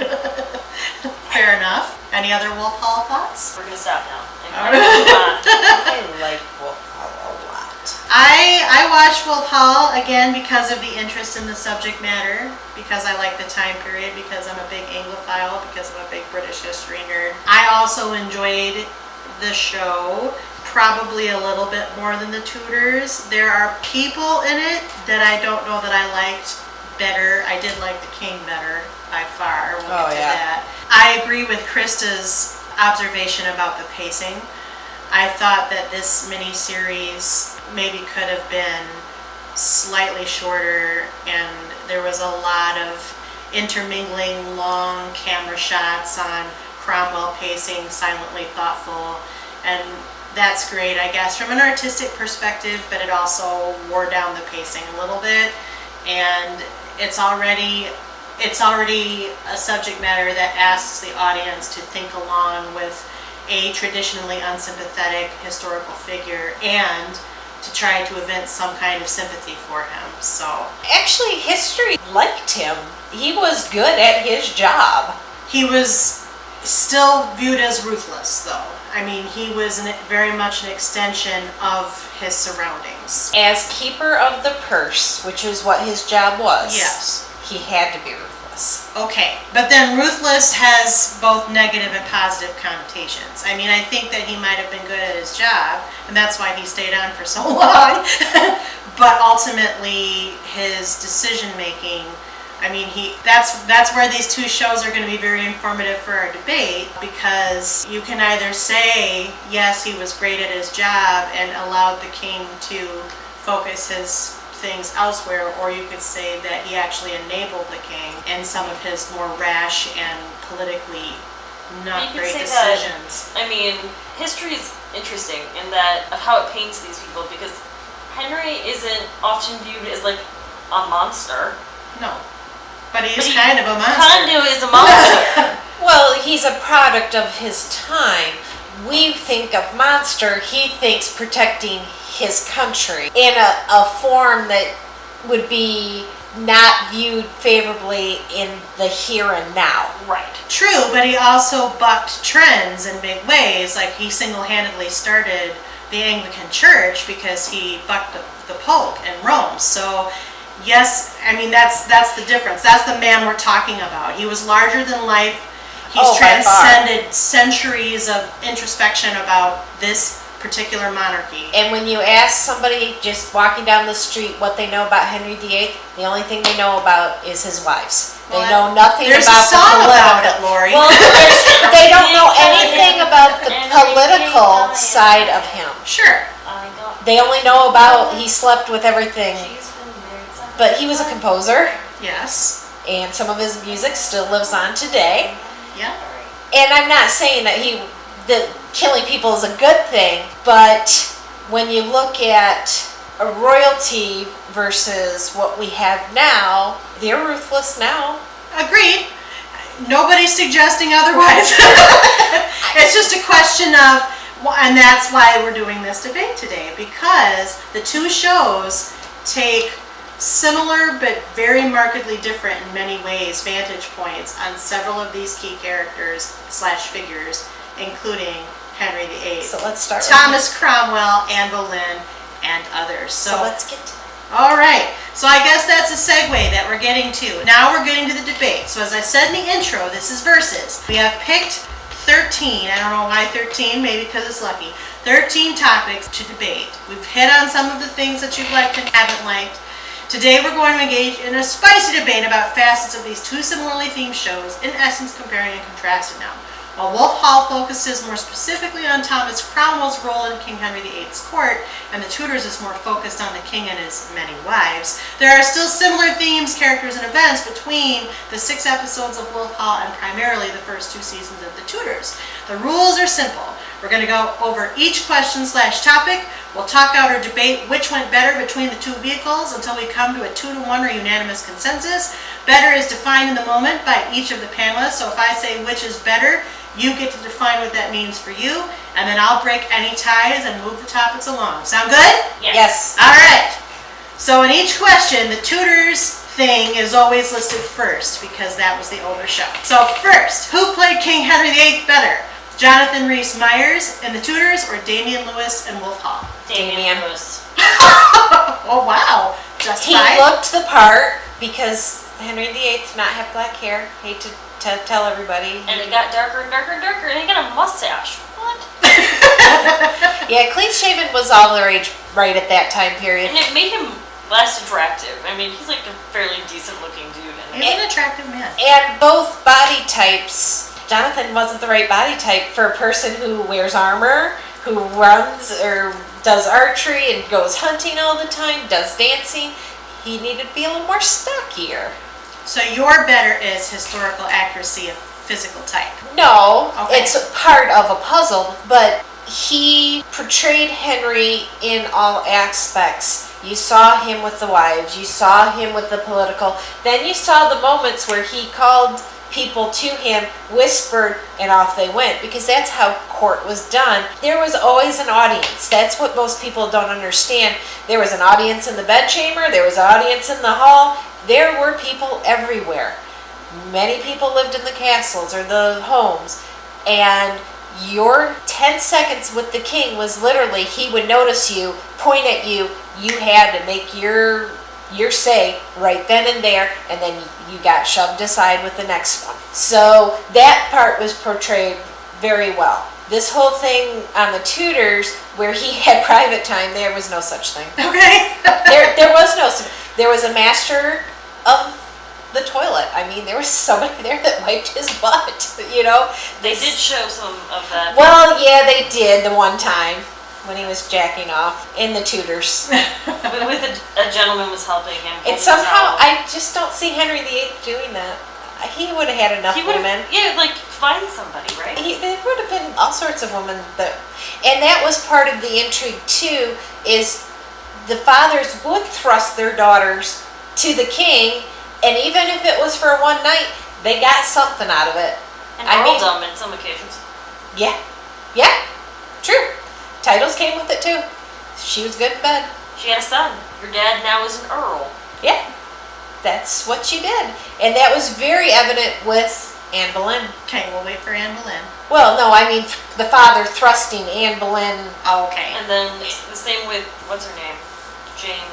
Fair enough. Any other Wolf Hall thoughts? We're going to stop now. I like Wolf Hall a lot. I watched Wolf Hall again because of the interest in the subject matter, because I like the time period, because I'm a big Anglophile, because I'm a big British history nerd. I also enjoyed the show probably a little bit more than the Tudors. There are people in it that I don't know that I liked better. I did like the King better by far. We'll get to that. I agree with Krista's observation about the pacing. I thought that this mini-series maybe could have been slightly shorter, and there was a lot of intermingling long camera shots on Cromwell pacing, silently thoughtful, and that's great, I guess, from an artistic perspective, but it also wore down the pacing a little bit, and it's already a subject matter that asks the audience to think along with a traditionally unsympathetic historical figure and to try to evince some kind of sympathy for him. So actually, history liked him. He was good at his job. He was still viewed as ruthless, though. I mean, he was very much an extension of his surroundings. As keeper of the purse, which is what his job was. Yes. He had to be ruthless. Okay, but then ruthless has both negative and positive connotations. I mean, I think that he might have been good at his job, and that's why he stayed on for so long. But ultimately, his decision-making, I mean, that's where these two shows are going to be very informative for our debate, because you can either say, yes, he was great at his job and allowed the king to focus his things elsewhere, or you could say that he actually enabled the king in some of his more rash and politically not great decisions. I mean, history is interesting in that of how it paints these people, because Henry isn't often viewed as like a monster. No. But he's kind of a monster. Kind of is a monster. Well, he's a product of his time. We think of monster, he thinks protecting his country in a form that would be not viewed favorably in the here and now. Right. True, but he also bucked trends in big ways. Like he single-handedly started the Anglican Church because he bucked the Pope in Rome. So yes, I mean that's the difference. That's the man we're talking about. He was larger than life. He's transcended centuries of introspection about this particular monarchy. And when you ask somebody just walking down the street what they know about Henry VIII, the only thing they know about is his wives. They know nothing there's about a song the about political. it, Lori. Well, they don't know anything about the political side of him. Sure. They only know about he slept with everything. But he was a composer, Yes. and some of his music still lives on today. Yeah. And I'm not saying that killing people is a good thing, but when you look at a royalty versus what we have now, they're ruthless now. Agreed. Nobody's suggesting otherwise. It's just a question of, and that's why we're doing this debate today, because the two shows take similar but very markedly different in many ways vantage points on several of these key characters / figures, including Henry VIII, So let's start Thomas Cromwell, Anne Boleyn, and others. So let's get to all right, so I guess that's a segue that we're getting to. Now we're getting to the debate. So as I said in the intro, this is verses. We have picked 13, I don't know why 13, maybe because it's lucky, 13 topics to debate. We've hit on some of the things that you've liked and haven't liked. Today we're going to engage in a spicy debate about facets of these two similarly themed shows, in essence comparing and contrasting them. While Wolf Hall focuses more specifically on Thomas Cromwell's role in King Henry VIII's court, and the Tudors is more focused on the king and his many wives, there are still similar themes, characters, and events between the 6 episodes of Wolf Hall and primarily the first 2 seasons of the Tudors. The rules are simple. We're going to go over each question / topic. We'll talk out or debate which went better between the 2 vehicles until we come to a 2-1 or unanimous consensus. Better is defined in the moment by each of the panelists, so if I say which is better, you get to define what that means for you, and then I'll break any ties and move the topics along. Sound good? Yes. All right. So in each question, the Tudors thing is always listed first because that was the older show. So first, who played King Henry VIII better? Jonathan Rhys-Meyers in the Tudors or Damian Lewis in Wolf Hall? Damian Lewis. Oh wow. He looked the part because Henry VIII did not have black hair. Hate to tell everybody. And it got darker and darker and darker, and he got a mustache. What? Yeah, clean shaven was all the rage right at that time period. And it made him less attractive. I mean, he's like a fairly decent looking dude. He's an attractive man. And both body types, Jonathan wasn't the right body type for a person who wears armor, who runs or does archery and goes hunting all the time, does dancing. He needed to be a little more stockier. So your better is historical accuracy of physical type? No, Okay. It's part of a puzzle, but he portrayed Henry in all aspects. You saw him with the wives, you saw him with the political, then you saw the moments where he called people to him, whispered, and off they went, because that's how court was done. There was always an audience. That's what most people don't understand. There was an audience in the bedchamber, there was an audience in the hall, there were people everywhere. Many people lived in the castles or the homes, and your 10 seconds with the king was literally, he would notice you, point at you, you had to make your say right then and there, and then you got shoved aside with the next one. So that part was portrayed very well. This whole thing on the Tudors, where he had private time, there was no such thing. Okay. there was no. There was a master of the toilet. I mean, there was somebody there that wiped his butt. You know. They did show some of that. Well, yeah, they did the one time when he was jacking off in the Tudors. With a gentleman was helping him. And somehow, I just don't see Henry VIII doing that. He would have had enough women. Yeah, like find somebody, right? There would have been all sorts of women and that was part of the intrigue too. Is the fathers would thrust their daughters to the king, and even if it was for one night, they got something out of it. And earldom in some occasions. Yeah, true. Titles came with it too. She was good in bed. She had a son. Your dad now is an earl. Yeah. that's what you did. And that was very evident with Anne Boleyn. Okay, we'll wait for Anne Boleyn. Well, no, I mean the father thrusting Anne Boleyn. Oh, okay. And then the same with, what's her name? Jane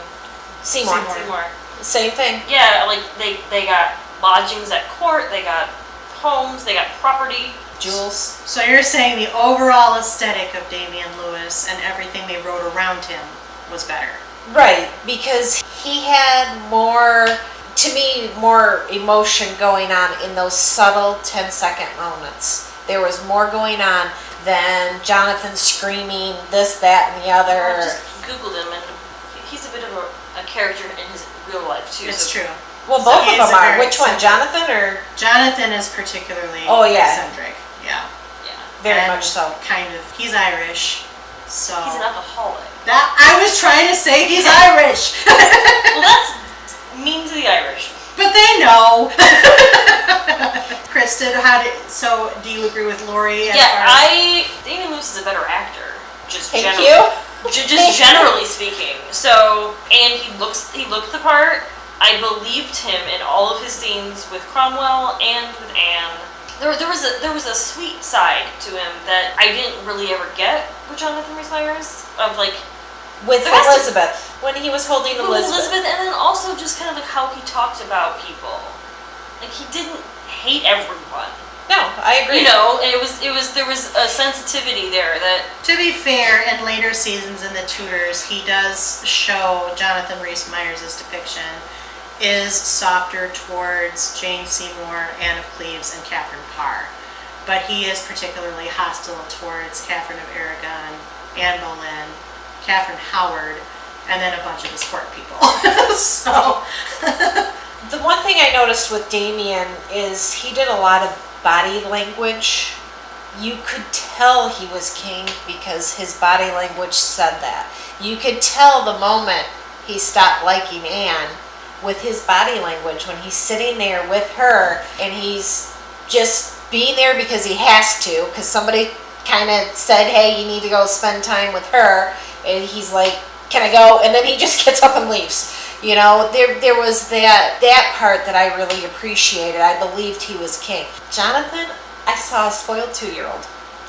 Seymour. Same thing. Yeah, like they got lodgings at court, they got homes, they got property. Jewels. So you're saying the overall aesthetic of Damian Lewis and everything they wrote around him was better? Right, because he had more, to me, more emotion going on in those subtle 10-second moments. There was more going on than Jonathan screaming this, that, and the other. I just Googled him, and he's a bit of a character in his real life, too. It's true. Well, both of them are. Which one, Jonathan or? Jonathan is particularly eccentric. Yeah. Yeah. Very much so. Kind of. He's Irish, so. He's an alcoholic. That I was trying to say he's Irish. Well, that's mean to the Irish. But they know. Kristen, do you agree with Lori? Damian Lewis is a better actor. Just Thank generally. you. Just generally speaking. So, and he looked the part. I believed him in all of his scenes with Cromwell and with Anne. There was a sweet side to him that I didn't really ever get with Jonathan Rhys-Meyers, of like with Elizabeth when he was holding Elizabeth, and then also just kind of like how he talked about people. Like he didn't hate everyone. No, I agree. You know, there was a sensitivity there that. To be fair, in later seasons in the Tudors, he does show Jonathan Rhys-Meyers' depiction is softer towards Jane Seymour, Anne of Cleves, and Catherine Parr. But he is particularly hostile towards Catherine of Aragon, Anne Boleyn, Catherine Howard, and then a bunch of his court people. So, the one thing I noticed with Damian is he did a lot of body language. You could tell he was king because his body language said that. You could tell the moment he stopped liking Anne with his body language when he's sitting there with her and he's just being there because he has to, because somebody kind of said, hey, you need to go spend time with her, and he's like, can I go? And then he just gets up and leaves. You know, there was that part that I really appreciated. I believed he was king. Jonathan, I saw a spoiled 2-year-old.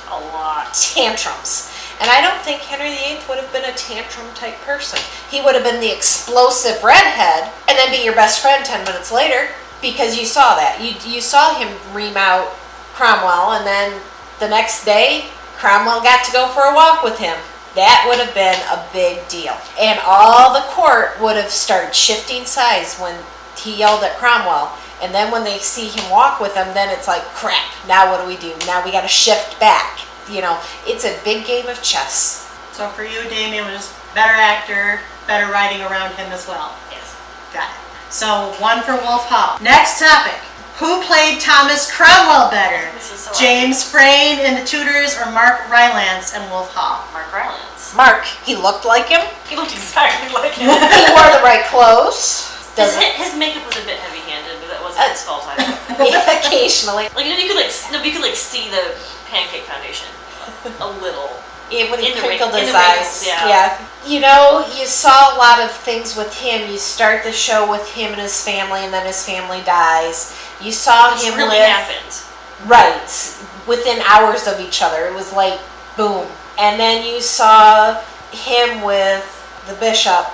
A lot. Tantrums. And I don't think Henry VIII would have been a tantrum type person. He would have been the explosive redhead and then be your best friend 10 minutes later, because you saw that. You saw him ream out Cromwell, and then the next day Cromwell got to go for a walk with him. That would have been a big deal. And all the court would have started shifting sides when he yelled at Cromwell. And then when they see him walk with them, then it's like, crap, now what do? Now we got to shift back. You know, it's a big game of chess. So for you, Damian was better actor, better writing around him as well. Yes. Got it. So 1 for Wolf Hall. Next topic. Who played Thomas Cromwell better? James Frayne in the Tudors or Mark Rylance in Wolf Hall? Mark Rylance. Mark, he looked like him. He looked exactly like him. He wore the right clothes. His makeup was a bit heavy-handed, but that wasn't his fault either. Yeah, occasionally. Like you could see the pancake foundation a little. Yeah, when he In the crinkled wrinkles, his eyes. Yeah. You know, you saw a lot of things with him. You start the show with him and his family, and then his family dies. You saw Which him really happened. Right. Within hours of each other. It was like, boom. And then you saw him with the bishop,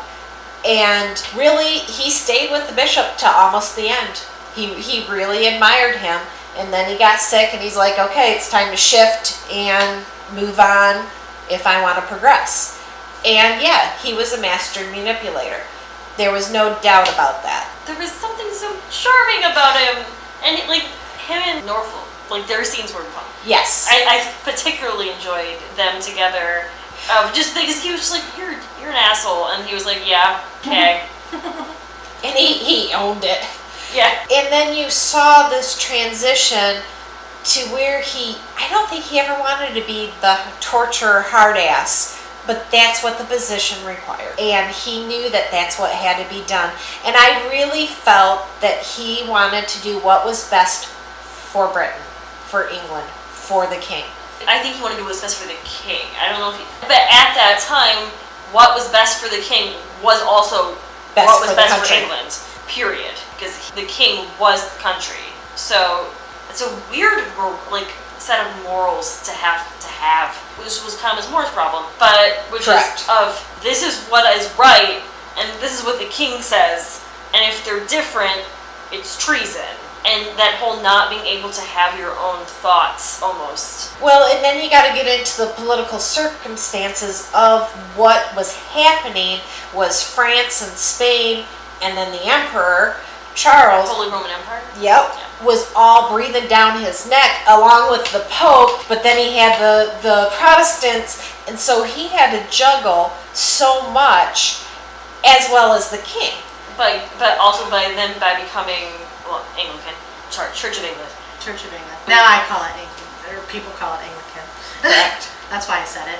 and really, he stayed with the bishop to almost the end. He really admired him, and then he got sick, and he's like, okay, it's time to shift and move on if I want to progress. And yeah, he was a master manipulator. There was no doubt about that. There was something so charming about him, and like him and Norfolk, like their scenes were fun. Yes, I particularly enjoyed them together. Just because he was just like, you're an asshole, and he was like, yeah, okay. And he owned it. Yeah. And then you saw this transition to where I don't think he ever wanted to be the torturer hard ass, but that's what the position required. And he knew that that's what had to be done. And I really felt that he wanted to do what was best for Britain, for England, for the king. I think he wanted to do what was best for the king. I don't know if but at that time, what was best for the king was also what was best for England. Period. because the king was the country. So it's a weird, like, set of morals to have, which was Thomas More's problem, but which Correct. is of this is what is right, and this is what the king says, and if they're different, it's treason. And that whole not being able to have your own thoughts, almost. Well, and then you got to get into the political circumstances of what was happening was France and Spain, and then the Emperor, Charles, Holy Roman Empire? yep, was all breathing down his neck along with the Pope, but then he had the Protestants, and so he had to juggle so much, as well as the king. But also by becoming, well, Anglican, Church of England. Church of England. Now I call it Anglican, or people call it Anglican. Correct. That's why I said it.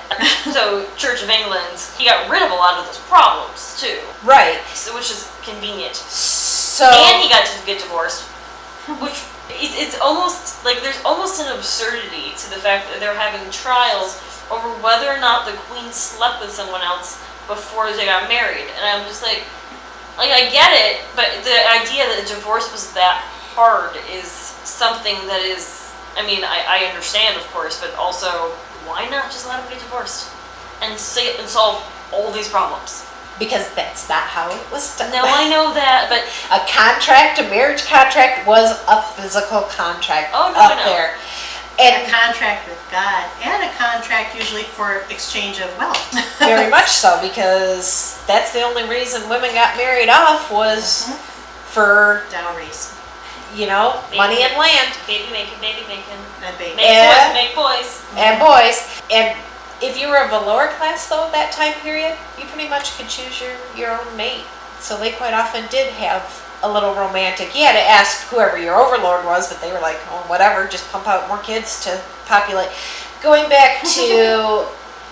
So, Church of England, he got rid of a lot of those problems, too. Right. So, which is convenient. So, And he got to get divorced, which it's almost, like, there's almost an absurdity to the fact that they're having trials over whether or not the queen slept with someone else before they got married. And I'm just like, I get it, but the idea that divorce was that hard is something that is, I mean, I understand, of course, but also, why not just let them get divorced and solve all these problems? because that's not how it was done. No, I know that, but A marriage contract was a physical contract Oh, no, up I know. there. A And contract with God, and a contract usually for exchange of wealth. very much so, because that's the only reason women got married off was for, Dowries money and land baby making. and babies. Make boys. and boys. And if you were of a lower class, though, that time period, you pretty much could choose your own mate. So they quite often did have a little romantic. You had to ask whoever your overlord was, but they were like, oh, whatever, just pump out more kids to populate. Going back to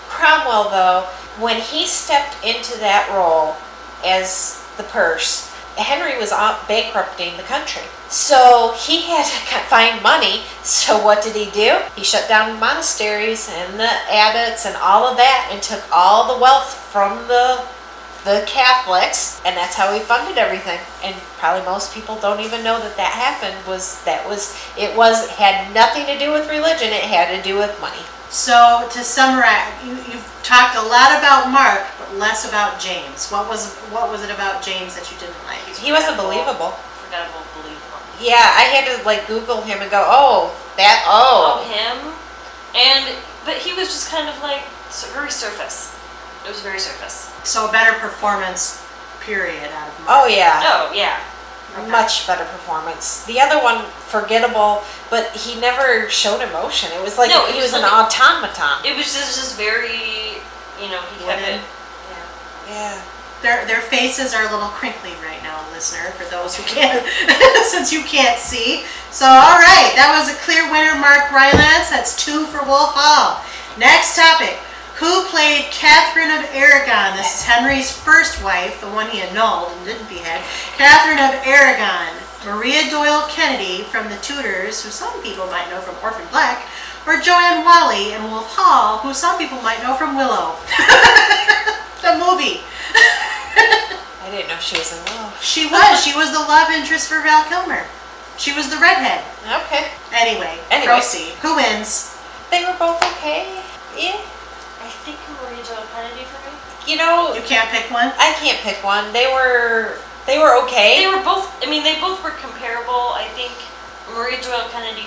Cromwell, though, when he stepped into that role as the purse, Henry was bankrupting the country. So he had to find money. So what did he do? He shut down monasteries and the abbots and all of that and took all the wealth from the Catholics, and that's how he funded everything. And probably most people don't even know that happened. It had nothing to do with religion. It had to do with money. So to summarize, you've talked a lot about Mark, but less about James. What was it about James that you didn't like? He wasn't believable. Forgettable, believable. Yeah, I had to Google him and go, Of him, but he was just kind of like very surface. It was very surface. So a better performance, period, out of Mark. Oh yeah. Oh yeah. Okay. Much better performance. The other one, forgettable, but he never showed emotion. It was like he was an automaton. It was just very, he kept it. Yeah. Their faces are a little crinkly right now, listener, for those who can't, since you can't see. So, all right, that was a clear winner, Mark Rylance. That's 2 for Wolf Hall. Next topic. Who played Catherine of Aragon? This is Henry's first wife, the one he annulled and didn't behead. Catherine of Aragon. Maria Doyle Kennedy from the Tudors, who some people might know from Orphan Black, or Joanne Whalley in Wolf Hall, who some people might know from Willow. The movie. I didn't know she was in love. She was the love interest for Val Kilmer. She was the redhead. Okay. Anyway, proceed. Who wins? They were both okay. Yeah. I think Maria Doyle Kennedy for me. You can't pick one? I can't pick one. They were okay. They were both. They both were comparable. I think Maria Doyle Kennedy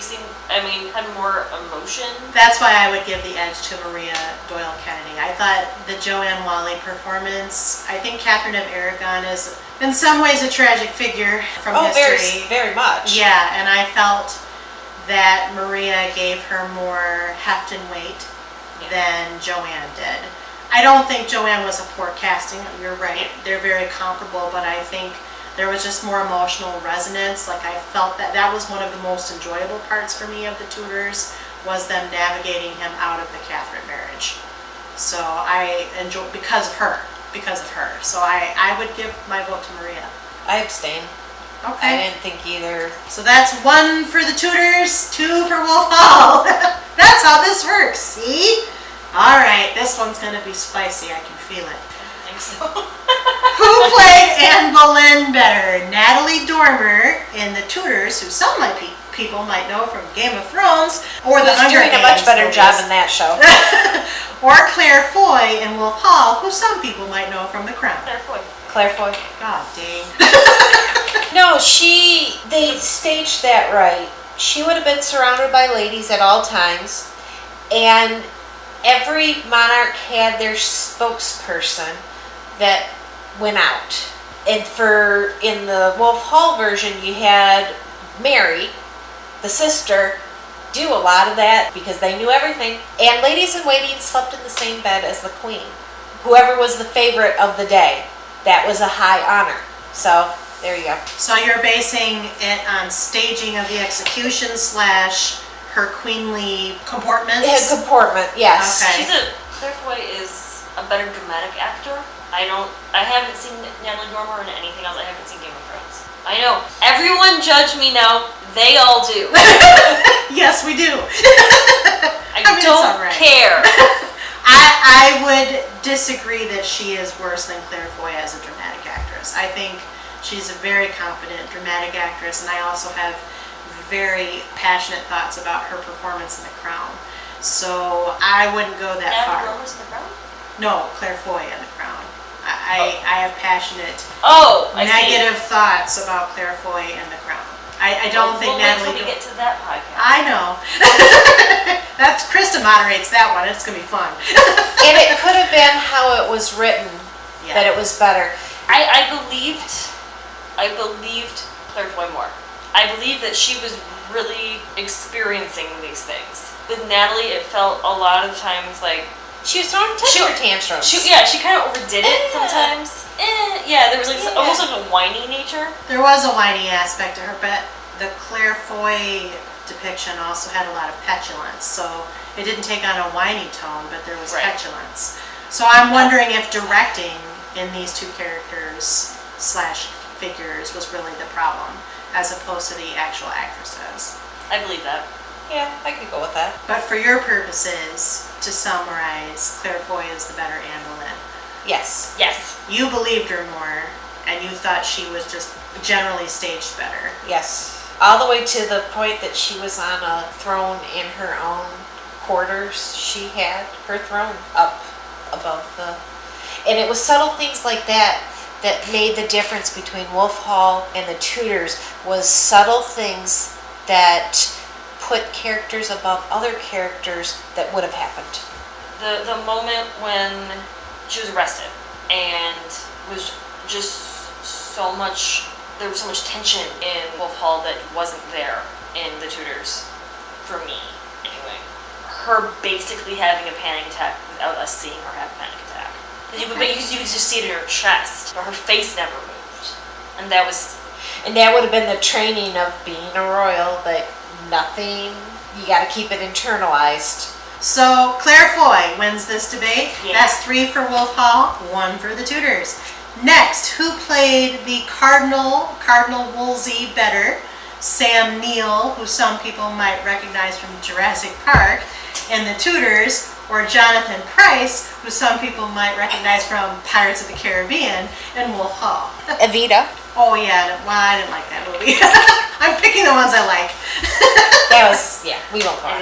had more emotion. That's why I would give the edge to Maria Doyle Kennedy. I thought the Joanne Whalley performance, I think Catherine of Aragon is in some ways a tragic figure from history. Very, very much. Yeah, and I felt that Maria gave her more heft and weight than Joanne did. I don't think Joanne was a poor casting. You're right. They're very comparable, but I think there was just more emotional resonance. Like I felt that was one of the most enjoyable parts for me of the Tudors, was them navigating him out of the Catherine marriage. So I enjoyed because of her. So I would give my vote to Maria. I abstain. Okay. I didn't think either. So that's 1 for the Tudors, 2 for Wolf Hall. That's how this works, see? All right, this one's going to be spicy. I can feel it. I think so. Who played Anne Boleyn better? Natalie Dormer in The Tudors, who some people might know from Game of Thrones, or The Hunger Games. Doing a much better job in that show. Or Claire Foy in Wolf Hall, who some people might know from The Crown. Claire Foy. God dang. No, they staged that right. She would have been surrounded by ladies at all times, and every monarch had their spokesperson that went out. And in the Wolf Hall version, you had Mary, the sister, do a lot of that because they knew everything. And ladies in waiting slept in the same bed as the queen. Whoever was the favorite of the day, that was a high honor. So there you go. So you're basing it on staging of the execution / her queenly comportments? His comportment, yes. Okay. Claire Foy is a better dramatic actor. I haven't seen Natalie Dormer in anything else. I haven't seen Game of Thrones. I know. Everyone judge me now. They all do. Yes, we do. I don't care. I would disagree that she is worse than Claire Foy as a dramatic actress. I think she's a very competent dramatic actress, and I also have very passionate thoughts about her performance in The Crown. So I wouldn't go that far. Natalie Dormer's in The Crown? No, Claire Foy in The Crown. I have passionate negative thoughts about Claire Foy and The Crown. I don't think Natalie. Wait till we get to that podcast. I know. That's Krista moderates that one. It's gonna be fun. And it could have been how it was written that it was better. I believed Claire Foy more. I believe that she was really experiencing these things. With Natalie, it felt a lot of times like she was throwing temper tantrums. She kind of overdid it sometimes. There was almost like a whiny nature. There was a whiny aspect to her, but the Claire Foy depiction also had a lot of petulance. So it didn't take on a whiny tone, but there was petulance. So I'm wondering if directing in these two characters / figures was really the problem, as opposed to the actual actresses. I believe that. Yeah, I could go with that. But for your purposes, to summarize, Claire Foy is the better Anne Boleyn. Yes. Yes. You believed her more, and you thought she was just generally staged better. Yes. All the way to the point that she was on a throne in her own quarters. She had her throne up above and it was subtle things like that made the difference between Wolf Hall and the Tudors, was subtle things that put characters above other characters that would have happened. The moment when she was arrested and was just there was so much tension in Wolf Hall that wasn't there in the Tudors, for me anyway. Her basically having a panic attack without us seeing her have a panic attack. You could just see it in her chest, but her face never moved. And that would have been the training of being a royal, but nothing, you gotta keep it internalized. So Claire Foy wins this debate. Yeah. That's 3 for Wolf Hall, 1 for the Tudors. Next, who played the Cardinal Wolsey better? Sam Neill, who some people might recognize from Jurassic Park, and the Tudors, or Jonathan Pryce, who some people might recognize from Pirates of the Caribbean and Wolf Hall. Evita. Oh yeah, I didn't like that movie. I'm picking the ones I like. We won't go on.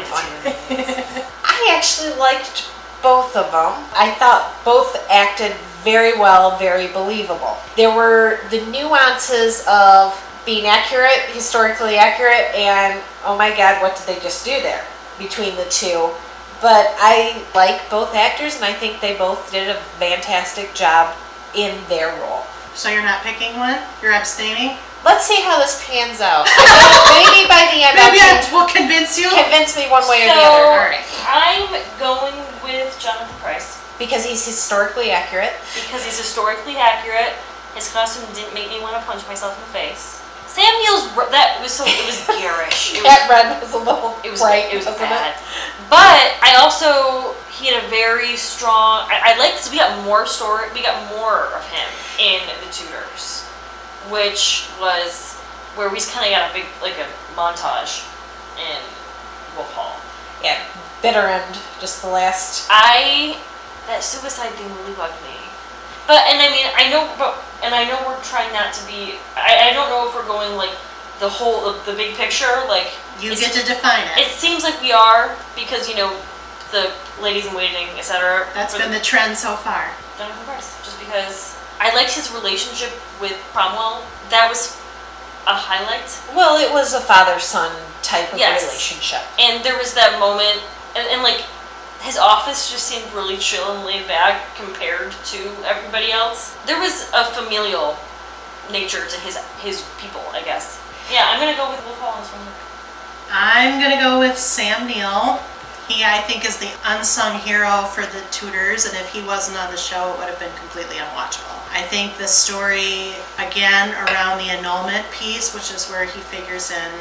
I actually liked both of them. I thought both acted very well, very believable. There were the nuances of being accurate, historically accurate, and oh my god, what did they just do there between the two? But I like both actors, and I think they both did a fantastic job in their role. So you're not picking one? You're abstaining? Let's see how this pans out. Maybe by the end Maybe I will convince you. Convince me one way or the other. All right. I'm going with Jonathan Pryce. Because he's historically accurate. His costume didn't make me want to punch myself in the face. Sam Neill's it was garish. That red was a little bright. It was bad. But he had a very strong. I like because we got more of him in the Tudors, which was where we kind of got a big a montage in Wolf Hall. Yeah, bitter end. Just the last. That suicide thing really bugged me. But I know, but and I know we're trying not to be, I don't know if we're going like the big picture, like. You get to define it. It seems like we are, because, the ladies in waiting, etc. That's been the trend so far. Just because I liked his relationship with Cromwell. That was a highlight. Well, it was a father-son type of relationship. And there was that moment, and like, his office just seemed really chill and laid back compared to everybody else. There was a familial nature to his people, I guess. Yeah, I'm gonna go with Wolf Hall on this one. I'm gonna go with Sam Neill. He, I think, is the unsung hero for the Tudors, and if he wasn't on the show, it would have been completely unwatchable. I think the story, again, around the annulment piece, which is where he figures in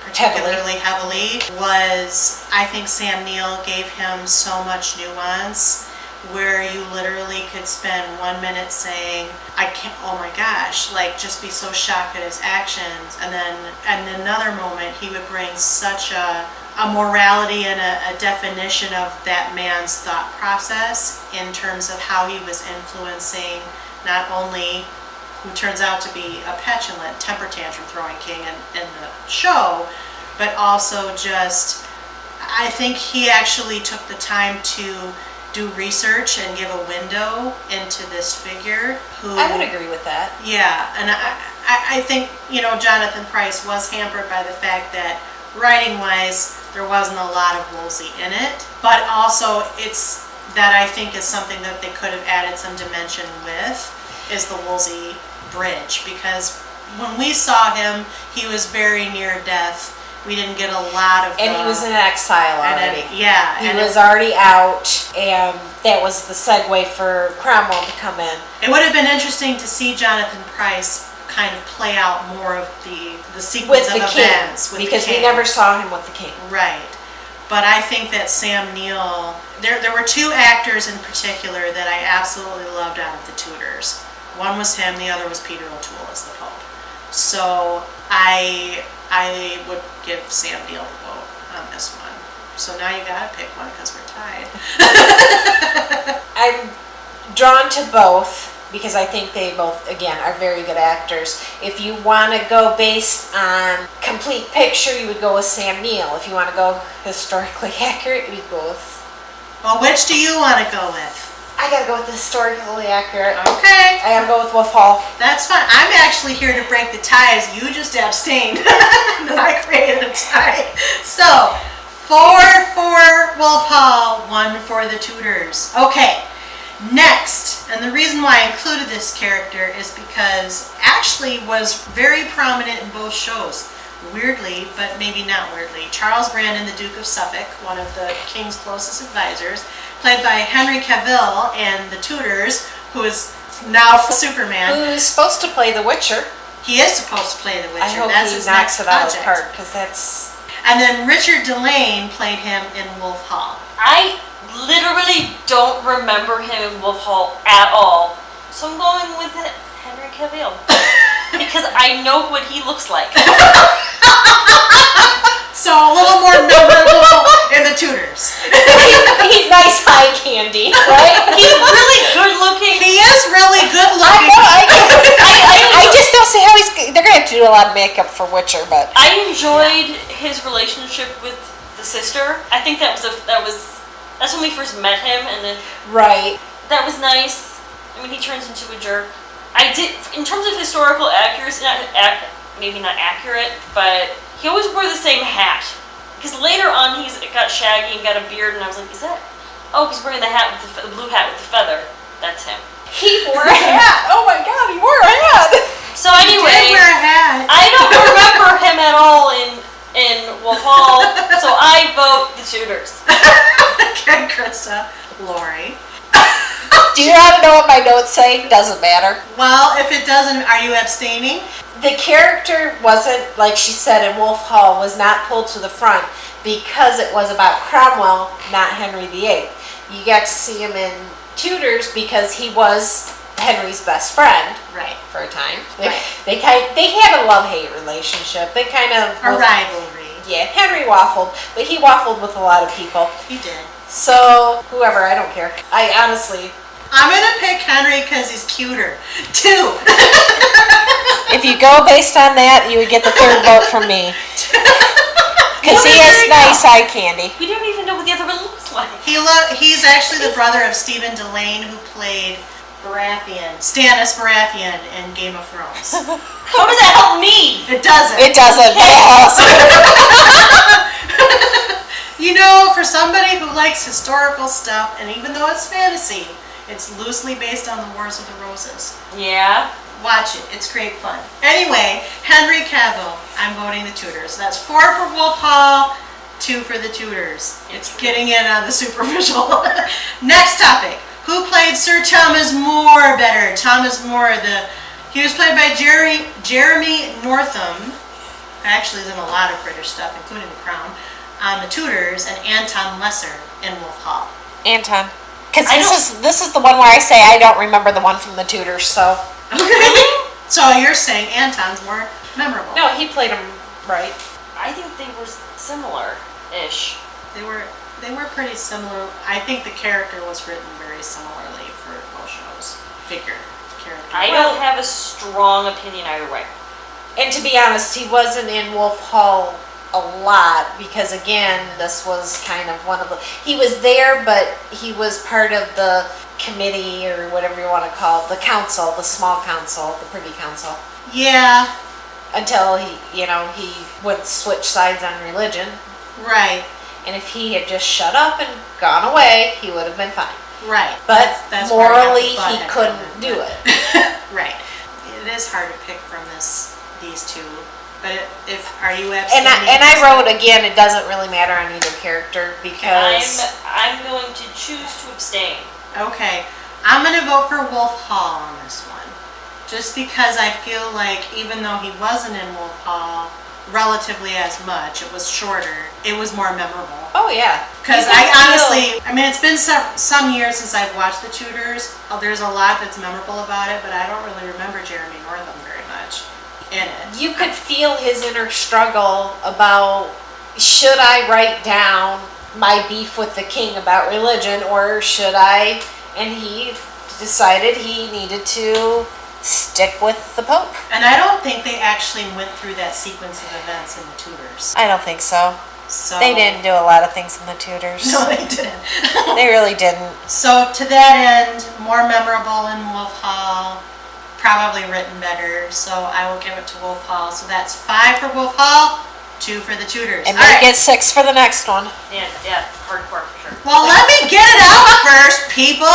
particularly heavily, was, I think Sam Neill gave him so much nuance, where you literally could spend 1 minute saying, I can't, oh my gosh, like just be so shocked at his actions, and then in another moment he would bring such a morality and a definition of that man's thought process in terms of how he was influencing not only who turns out to be a petulant, temper tantrum throwing king in the show, but also just, I think he actually took the time to do research and give a window into this figure who... I would agree with that. Yeah, and I think, Jonathan Pryce was hampered by the fact that writing-wise, there wasn't a lot of Wolsey in it, but also it's that I think is something that they could have added some dimension with, is the Wolsey bridge, because when we saw him, he was very near death. We didn't get a lot of... And he was in exile already. He was already out, and that was the segue for Cromwell to come in. It would have been interesting to see Jonathan Pryce kind of play out more of the sequence of events with the king, because we never saw him with the king. Right. But I think that Sam Neill... There were two actors in particular that I absolutely loved out of the Tudors. One was him, the other was Peter O'Toole as the Pope. So I would give Sam Neill the vote on this one. So now you gotta pick one because we're tied. I'm drawn to both because I think they both, again, are very good actors. If you want to go based on complete picture, you would go with Sam Neill. If you want to go historically accurate, you'd go with... Well, which do you want to go with? I gotta go with the historically accurate. Okay. I gotta go with Wolf Hall. That's fine. I'm actually here to break the ties. You just abstained. And I created a tie. So, 4 for Wolf Hall, 1 for the Tudors. Okay. Next, and the reason why I included this character is because Ashley was very prominent in both shows. Weirdly, but maybe not weirdly, Charles Brandon, the Duke of Suffolk, one of the king's closest advisors, played by Henry Cavill in The Tudors, who is now Superman. Who's supposed to play The Witcher. He is supposed to play The Witcher. I hope that's he his knocks next it out of project. the park, because that's... And then Richard Delane played him in Wolf Hall. I literally don't remember him in Wolf Hall at all, so I'm going with Henry Cavill. Because I know what he looks like. So a little more memorable in the Tudors. He's nice eye candy, right? He's really good looking. He is really good looking. I just don't see how they're going to have to do a lot of makeup for Witcher, but... I enjoyed his relationship with the sister. I think that's when we first met him, and then... Right. That was nice. I mean, he turns into a jerk. I did, in terms of historical accuracy, maybe not accurate, but he always wore the same hat. Because later on, he's got shaggy and got a beard, and I was like, is that? Oh, he's wearing the hat with the blue hat with the feather. That's him. He wore a hat. Oh my God, he wore a hat. So anyway, He did wear a hat. I don't remember him at all in Wolf Hall, so I vote the Tudors. Okay, Krista. Lori. Do you want to know what my notes say? Doesn't matter. Well, if it doesn't, are you abstaining? The character wasn't, like she said in Wolf Hall, was not pulled to the front because it was about Cromwell, not Henry VIII. You got to see him in Tudors because he was Henry's best friend, right, for a time. Right. They had a love-hate relationship. They kind of a rivalry. Yeah, Henry waffled, but he waffled with a lot of people. He did. So whoever, I don't care. I honestly, I'm going to pick Henry because he's cuter. 2. If you go based on that, you would get the third vote from me. Because he has nice eye candy. We don't even know what the other one looks like. He's actually the brother of Stephen Delane, who played Stannis Baratheon in Game of Thrones. How does that help me? It doesn't. It doesn't. You know, for somebody who likes historical stuff, and even though it's fantasy, it's loosely based on the Wars of the Roses. Yeah. Watch it. It's great fun. Anyway, Henry Cavill. I'm voting the Tudors. So that's 4 for Wolf Hall, 2 for the Tudors. It's getting in on the superficial. Next topic. Who played Sir Thomas More better? Thomas More, he was played by Jeremy Northam. Actually, he's in a lot of British stuff, including The Crown, on the Tudors, and Anton Lesser in Wolf Hall. Anton. Because this is the one where I say I don't remember the one from the Tudors, so. Okay. So you're saying Anton's more memorable? No, he played him right. I think they were similar-ish. They were pretty similar. I think the character was written very similarly for both shows. Character. I don't have a strong opinion either way. And to be honest, he wasn't in Wolf Hall a lot because, again, this was kind of one of the... He was there, but he was part of the committee or whatever you want to call it, the council, the small council, the privy council. Yeah. Until he would switch sides on religion. Right. And if he had just shut up and gone away, he would have been fine. Right. But that's morally, he couldn't do it. Right. It is hard to pick from these two. But are you abstaining? And I wrote again, it doesn't really matter on either character because I'm going to choose to abstain. Okay. I'm going to vote for Wolf Hall on this one. Just because I feel like even though he wasn't in Wolf Hall relatively as much, it was shorter, it was more memorable. Oh yeah. Because it's been some years since I've watched the Tudors. There's a lot that's memorable about it, but I don't really remember Jeremy Northam very much in it. You could feel his inner struggle about, should I write down my beef with the king about religion, or should I? And he decided he needed to stick with the Pope. And I don't think they actually went through that sequence of events in the Tudors. I don't think so. So they didn't do a lot of things in the Tudors. No, they didn't. They really didn't. So to that end, more memorable in Wolf Hall, probably written better. So I will give it to Wolf Hall. So that's 5 for Wolf Hall, 2 for the Tudors. And then get 6 for the next one. Yeah, hardcore for sure. Well, let me get it out first, people.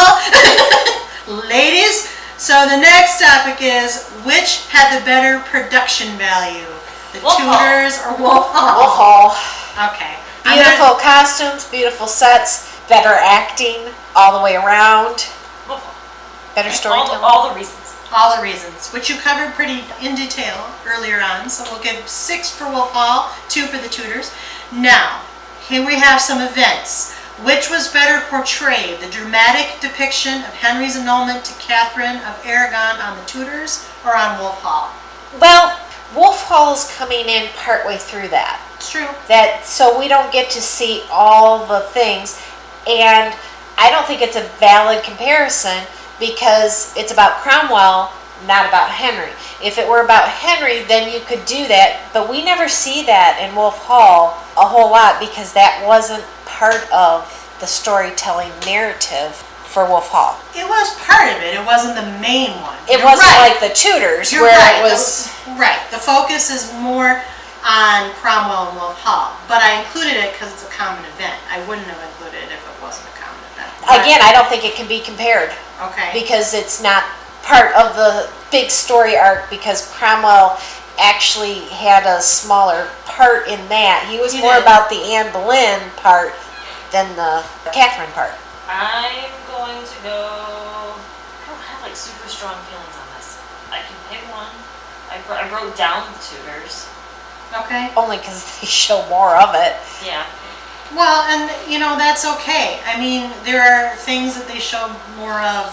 Ladies. So the next topic is, which had the better production value? The Wolf Tudors or Wolf Hall? Wolf Hall. Okay. Beautiful costumes, beautiful sets, better acting all the way around. Wolf Hall. Better storytelling. All the reasons. All the reasons, which you covered pretty in detail earlier on. So we'll give 6 for Wolf Hall, 2 for the Tudors. Now, here we have some events. Which was better portrayed, the dramatic depiction of Henry's annulment to Catherine of Aragon on the Tudors or on Wolf Hall? Well, Wolf Hall is coming in partway through that. It's true. So we don't get to see all the things, and I don't think it's a valid comparison because it's about Cromwell, not about Henry. If it were about Henry, then you could do that, but we never see that in Wolf Hall a whole lot because that wasn't part of the storytelling narrative for Wolf Hall. It was part of it. It wasn't the main one. It wasn't like the Tudors where it was... Right. The focus is more on Cromwell and Wolf Hall, but I included it because it's a common event. I wouldn't have included it if it wasn't a common event. Again, I don't think it can be compared. Okay. Because it's not part of the big story arc because Cromwell actually had a smaller part in that. He was more about the Anne Boleyn part than the Catherine part. I'm going to go... I don't have super strong feelings on this. I can pick one. I wrote down the Tudors. Okay. Only because they show more of it. Yeah. Well, and that's okay. I mean, there are things that they show more of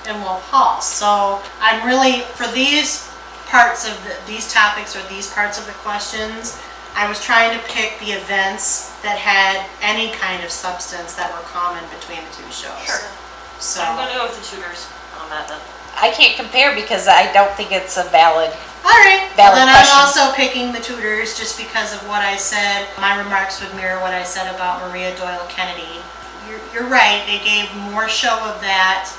in Wolf Hall. So I'm really, for these parts of these topics or these parts of the questions, I was trying to pick the events that had any kind of substance that were common between the two shows. Sure. So I'm gonna go with the Tudors on that then. I can't compare because I don't think it's a valid. all right. Valid Then question. I'm also picking the Tudors just because of what I said. My remarks would mirror what I said about Maria Doyle Kennedy. You're right. They gave more show of that,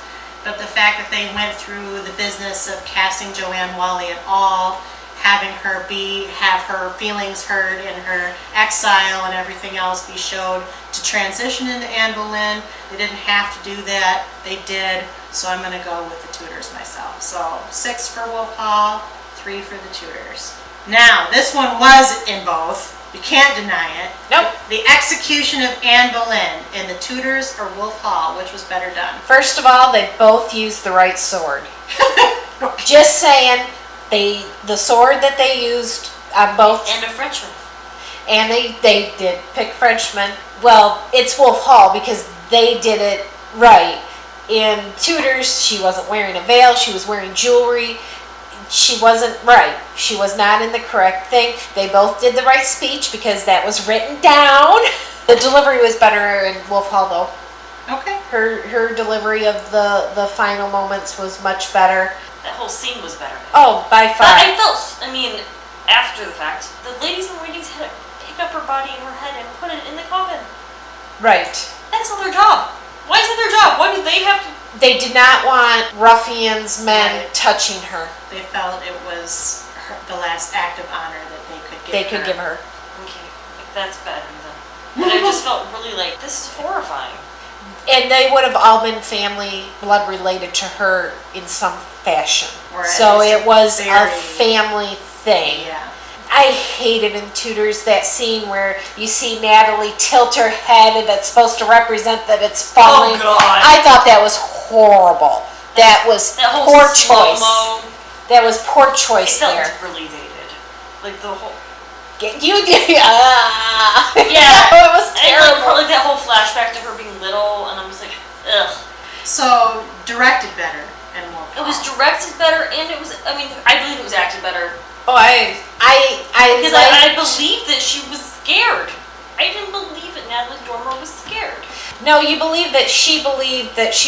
but the fact that they went through the business of casting Joanne Whalley at all, having her have her feelings heard in her exile and everything else be showed to transition into Anne Boleyn. They didn't have to do that. They did. So I'm going to go with the Tudors myself. So 6 for Wolf Hall, 3 for the Tudors. Now, this one was in both. You can't deny it. Nope. The execution of Anne Boleyn in the Tudors or Wolf Hall, which was better done? First of all, they both used the right sword. Just saying, the sword that they used on both, And a Frenchman. and they did pick Frenchmen. Well, it's Wolf Hall because they did it right. In Tudors, she wasn't wearing a veil. She was wearing jewelry. She wasn't right. She was not in the correct thing. They both did the right speech because that was written down. The delivery was better in Wolf Hall, though. Okay. Her delivery of the final moments was much better. That whole scene was better. Oh, by But far. I mean, after the fact, the ladies in waiting had to pick up her body in her head and put it in the coffin. Right. That's not their job. Why is that their job? Why do they have to? They did not want ruffians, men Right. touching her. They felt it was the last act of honor that they could give They could give her. Okay, like that's better then. But I just felt really like, this is horrifying. And they would have all been family blood related to her in some fashion. Or at So least it was a very- family thing. Yeah. I hated in Tudors that scene where you see Natalie tilt her head and it's supposed to represent that it's falling. Oh, God. I thought that was horrible. That was That whole poor choice. slow-mo, That was poor it choice felt there. really dated. Like the whole, You did. yeah. It was and terrible. like that whole flashback to her being little, and I'm just like, ugh. So directed better and more. It was directed better, and it was, I mean, I believe it was acted better. Oh, I Because I liked- believed that she was scared. I didn't believe that Natalie Dormer was scared. No, you believed that she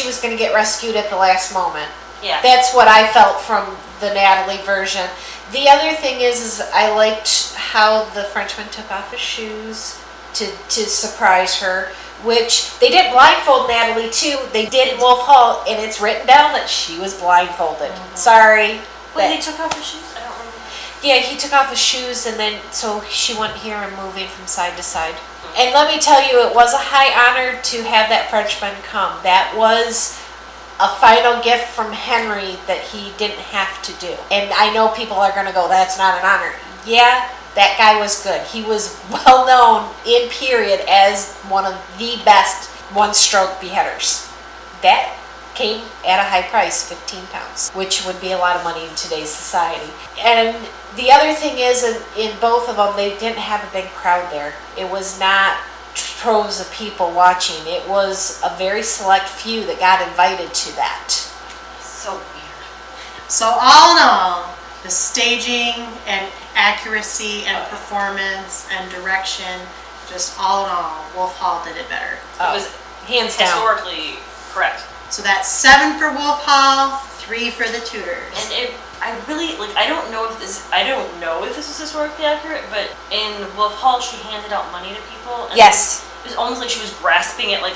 was going to get rescued at the last moment. Yeah. That's what I felt from the Natalie version. The other thing is I liked how the Frenchman took off his shoes to surprise her, which they did blindfold Natalie too. They did in Wolf Hall, and it's written down that she was blindfolded. Mhm. Sorry. Wait, that- they took off her shoes? I don't remember. Yeah, he took off his shoes, and then so she wouldn't hear him moving from side to side. And let me tell you, it was a high honor to have that Frenchman come. That was a final gift from Henry that he didn't have to do. And I know people are going to go, that's not an honor. Yeah, that guy was good. He was well known in period as one of the best one-stroke beheaders. That came at a high price, 15 pounds, which would be a lot of money in today's society. And the other thing is, in both of them, they didn't have a big crowd there. It was not troves of people watching. It was a very select few that got invited to that. So weird. So all in all, the staging and accuracy and performance and direction, just all in all, Wolf Hall did it better. Oh, It was hands down. historically correct. So that's 7 for Wolf Hall, 3 for the Tudors. And I really, like, I don't know if this is historically accurate, but in Wolf Hall, she handed out money to people. And Yes. It was almost like she was grasping at, like,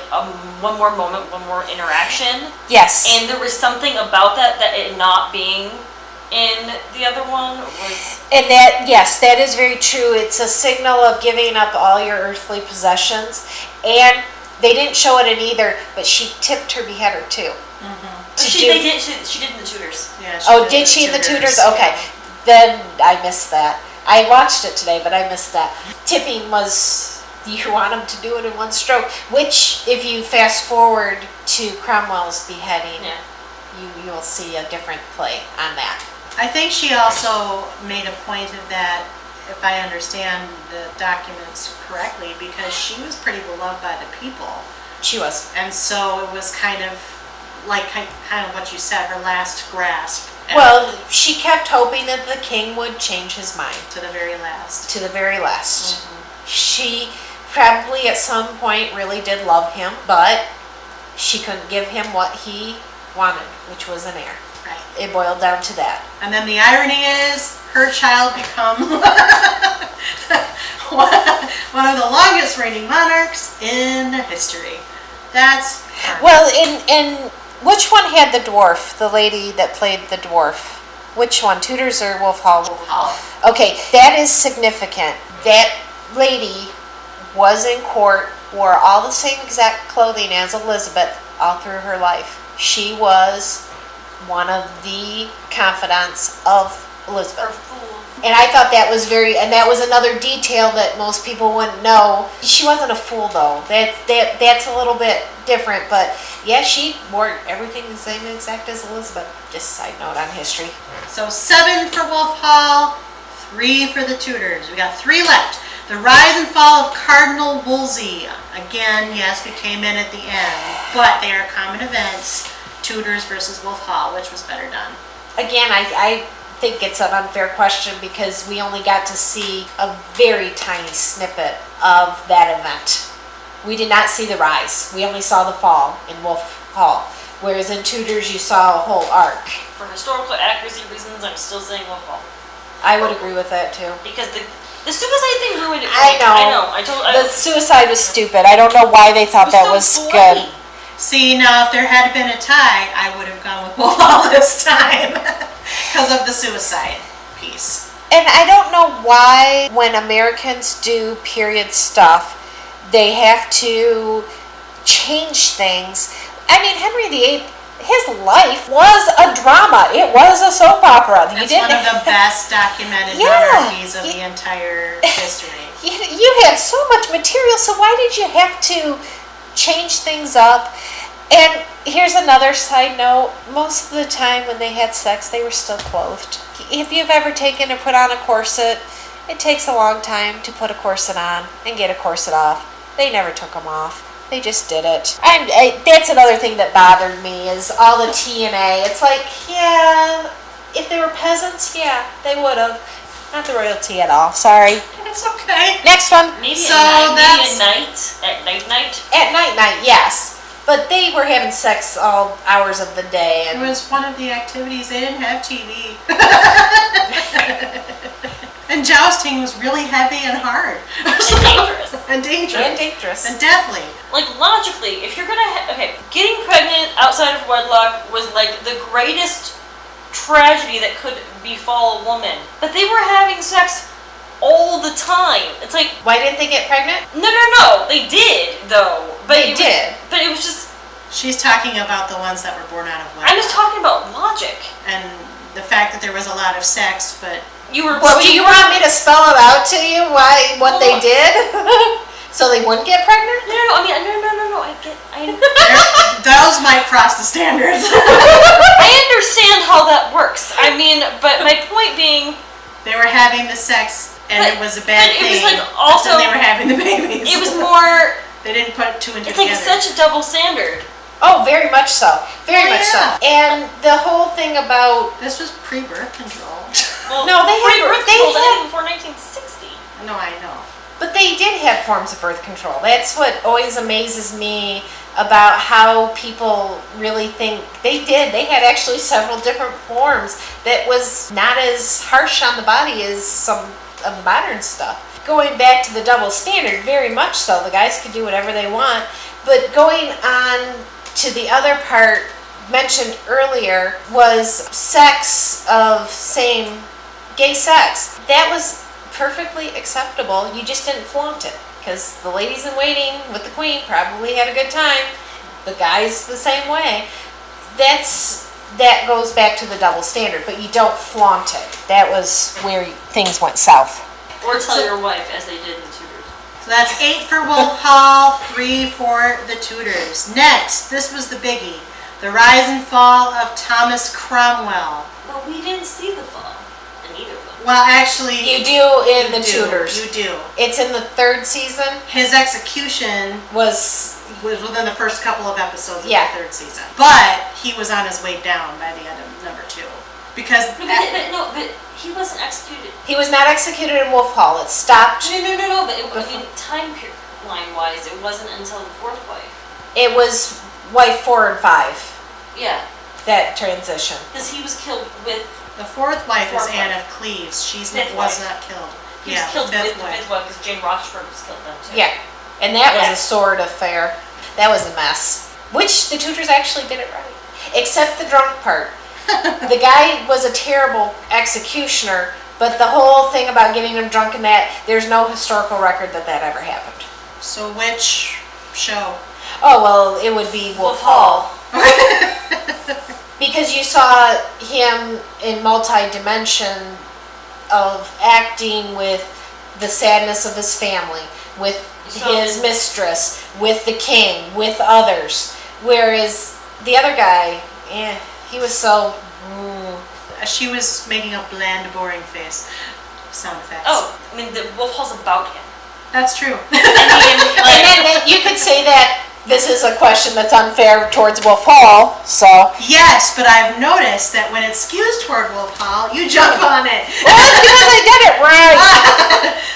one more moment, one more interaction. Yes. And there was something about that it not being in the other one was... And that, yes, that is very true. It's a signal of giving up all your earthly possessions. And they didn't show it in either, but she tipped her beheader too. She did in the Tudors. Yeah, Oh, did she in the Tudors? Okay. Then I missed that. I watched it today, but I missed that. Tipping was, you want them to do it in one stroke, which if you fast forward to Cromwell's beheading, Yeah. you will see a different play on that. I think she also made a point of that, if I understand the documents correctly, because she was pretty beloved by the people. She was. And so it was kind of what you said, her last grasp. And Well, she kept hoping that the king would change his mind to the very last. to the very last. She probably at some point really did love him, but she couldn't give him what he wanted, which was an heir. Right. It boiled down to that. And then the irony is, her child becomes one of the longest reigning monarchs in history. That's fun. Well, in which one had the dwarf? The lady that played the dwarf. Which one? Tudors or Wolf Hall? Wolf Hall. Okay, that is significant. That lady was in court, wore all the same exact clothing as Elizabeth all through her life. She was one of the confidants of Elizabeth. And I thought that was and that was another detail that most people wouldn't know. She wasn't a fool though. That's a little bit different, but yeah, she wore everything the same exact as Elizabeth. Just a side note on history. So 7 for Wolf Hall, 3 for the Tudors. We got 3 left. The rise and fall of Cardinal Wolsey. Again, yes, we came in at the end, but they are common events. Tudors versus Wolf Hall, which was better done? Again, I think it's an unfair question because we only got to see a very tiny snippet of that event. We did not see the rise. We only saw the fall in Wolf Hall, whereas in Tudors you saw a whole arc. For historical accuracy reasons, I'm still saying Wolf Hall. I would agree with that too. Because the suicide thing ruined it. I know. The suicide was stupid. I don't know why they thought that was good. See, now if there had been a tie, I would have gone with Wolf Hall this time because of the suicide piece. And I don't know why when Americans do period stuff, they have to change things. I mean, Henry VIII, his life was a drama. It was a soap opera. It's one of the best documented monarchies of the entire history. You had so much material, so why did you have to change things up? And here's another side note. Most of the time when they had sex, they were still clothed. If you've ever taken or put on a corset, it takes a long time to put a corset on and get a corset off. They never took them off. They just did it. That's another thing that bothered me is all the TNA. It's like, yeah, if they were peasants, yeah, they would have. Not the royalty at all. Sorry. It's okay. Next one. Maybe at night. At night, yes. But they were having sex all hours of the day. It was one of the activities. They didn't have TV. And jousting was really heavy and hard. And dangerous. And dangerous. And deadly. Like, logically, if you're gonna getting pregnant outside of wedlock was like the greatest tragedy that could befall a woman. But they were having sex all the time. It's like, why didn't they get pregnant? No. They did though. But they did. But it was just. She's talking about the ones that were born out of wedlock. I'm just talking about logic and the fact that there was a lot of sex, but you were. Well, do you want me to spell it out to you? What they did? So they wouldn't get pregnant? No. I mean, no. Those might cross the standards. I understand how that works. I mean, but my point being, they were having the sex, and it was a bad thing. It was like also they were having the babies. It was more. They didn't put 2 and 2 together. It's like such a double standard. Oh, very much so. Very much so. And the whole thing about this was pre-birth control. Well, no, they had birth control before 1960. No, I know. But they did have forms of birth control. That's what always amazes me about how people really think they did. They had actually several different forms that was not as harsh on the body as some of the modern stuff. Going back to the double standard, very much so. The guys could do whatever they want. But going on to the other part mentioned earlier was sex of same gay sex. That was perfectly acceptable. You just didn't flaunt it because the ladies in waiting with the queen probably had a good time. The guys the same way. That goes back to the double standard, but you don't flaunt it. That was where things went south. Or tell your wife, as they did in the Tudors. So that's 8 for Wolf Hall, 3 for the Tudors. Next, this was the biggie. The rise and fall of Thomas Cromwell. Well, we didn't see the fall in either of them. Well, actually... You do in the Tudors. You do. It's in the 3rd season. His execution was within the first couple of episodes of the 3rd season. But he was on his way down by the end of number 2. Because... But he wasn't executed. He was not executed in Wolf Hall. It stopped. No. But time line-wise, it wasn't until the 4th wife. It was wife 4 and 5. Yeah. That transition. Because he was killed with... The fourth wife is Fourth Anne wife. of Cleves. She was Fifth not killed. He was killed with the fifth wife because Jane Rochford was killed then too. Yeah. And that was a sword affair. That was a mess. Which the Tudors actually did it right. Except the drunk part. The guy was a terrible executioner, but the whole thing about getting him drunk and that, there's no historical record that that ever happened. So which show? Oh, well, it would be Wolf Hall. Because you saw him in multi-dimension of acting with the sadness of his family, with his mistress, with the king, with others. Whereas the other guy, he was so... She was making a bland, boring face. Sound effects. Oh, I mean, the Wolf Hall's about him. That's true. And then you could say that this is a question that's unfair towards Wolf Hall, so... Yes, but I've noticed that when it skews toward Wolf Hall, you jump on it. Well, that's because I did it right.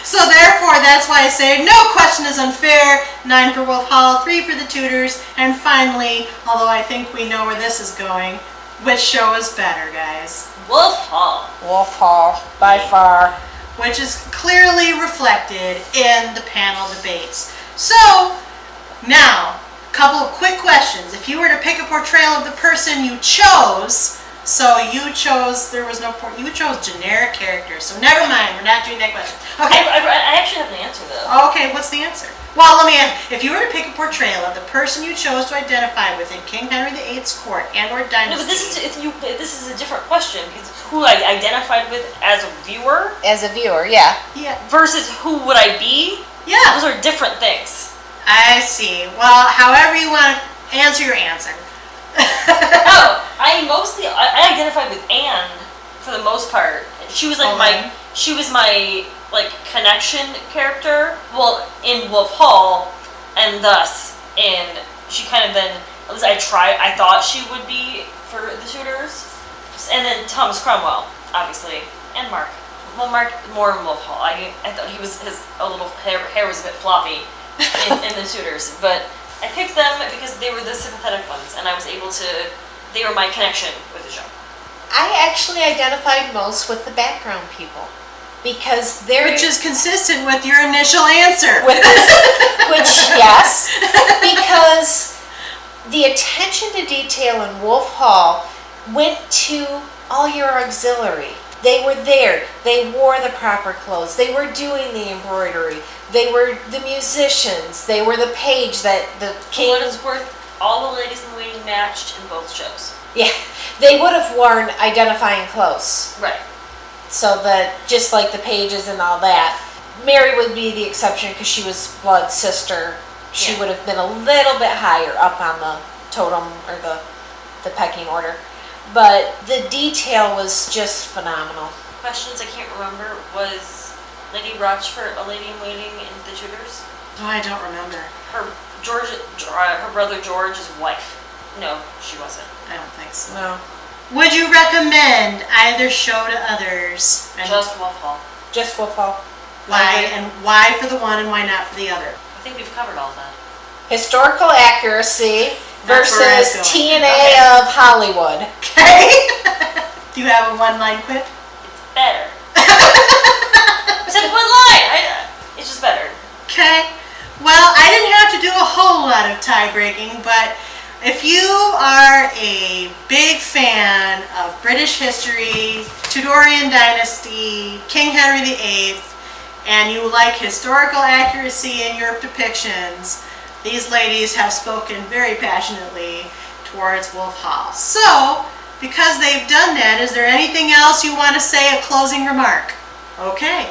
So therefore, that's why I say no question is unfair. 9 for Wolf Hall, 3 for the Tudors, and finally, although I think we know where this is going, which show is better, guys? Wolf Hall. Wolf Hall, by far. Which is clearly reflected in the panel debates. So, now, a couple of quick questions. If you were to pick a portrayal of the person you chose, so you chose, you chose generic characters, so never mind, we're not doing that question. Okay. I actually have an answer though. Okay, what's the answer? Well, let me ask, if you were to pick a portrayal of the person you chose to identify with in King Henry VIII's court and or dynasty... No, but this is a different question, because who I identified with as a viewer... As a viewer, yeah. Yeah. Versus who would I be? Yeah. Those are different things. I see. Well, however you want to answer your answer. I identified with Anne for the most part. She was like my connection character. Well, in Wolf Hall, and thus she kind of then, at least I thought she would be for the Tudors, and then Thomas Cromwell, obviously, and Mark. Well, Mark more in Wolf Hall. I thought he was his hair was a bit floppy in the Tudors, but I picked them because they were the sympathetic ones, and I was able to. They were my connection with the show. I actually identified most with the background people because they're which is consistent with your initial answer. Which yes, because the attention to detail in Wolf Hall went to all your auxiliary. They were there. They wore the proper clothes. They were doing the embroidery. They were the musicians. They were the page that the king... For what it's worth, all the ladies in waiting matched in both shows. Yeah, they would have worn identifying clothes. Right. So that, just like the pages and all that, Mary would be the exception because she was blood sister. She would have been a little bit higher up on the totem or the pecking order. But the detail was just phenomenal. Questions I can't remember. Was Lady Rochford a lady in waiting in the Tudors? Oh, I don't remember. Her brother George's wife. No, she wasn't. I don't think so. No. Would you recommend either show to others? Just Wolf Hall. Just Wolf Hall. Why? And why for the one and why not for the other? I think we've covered all that. Historical accuracy That's where I was versus going. TNA of Hollywood. Okay. Do you have a one-line quip? It's better. I said one line. It's just better. Okay. Well, I didn't have to do a whole lot of tie breaking, but if you are a big fan of British history, Tudorian dynasty, King Henry VIII, and you like historical accuracy in your depictions, these ladies have spoken very passionately towards Wolf Hall. So, because they've done that, is there anything else you want to say, a closing remark? Okay.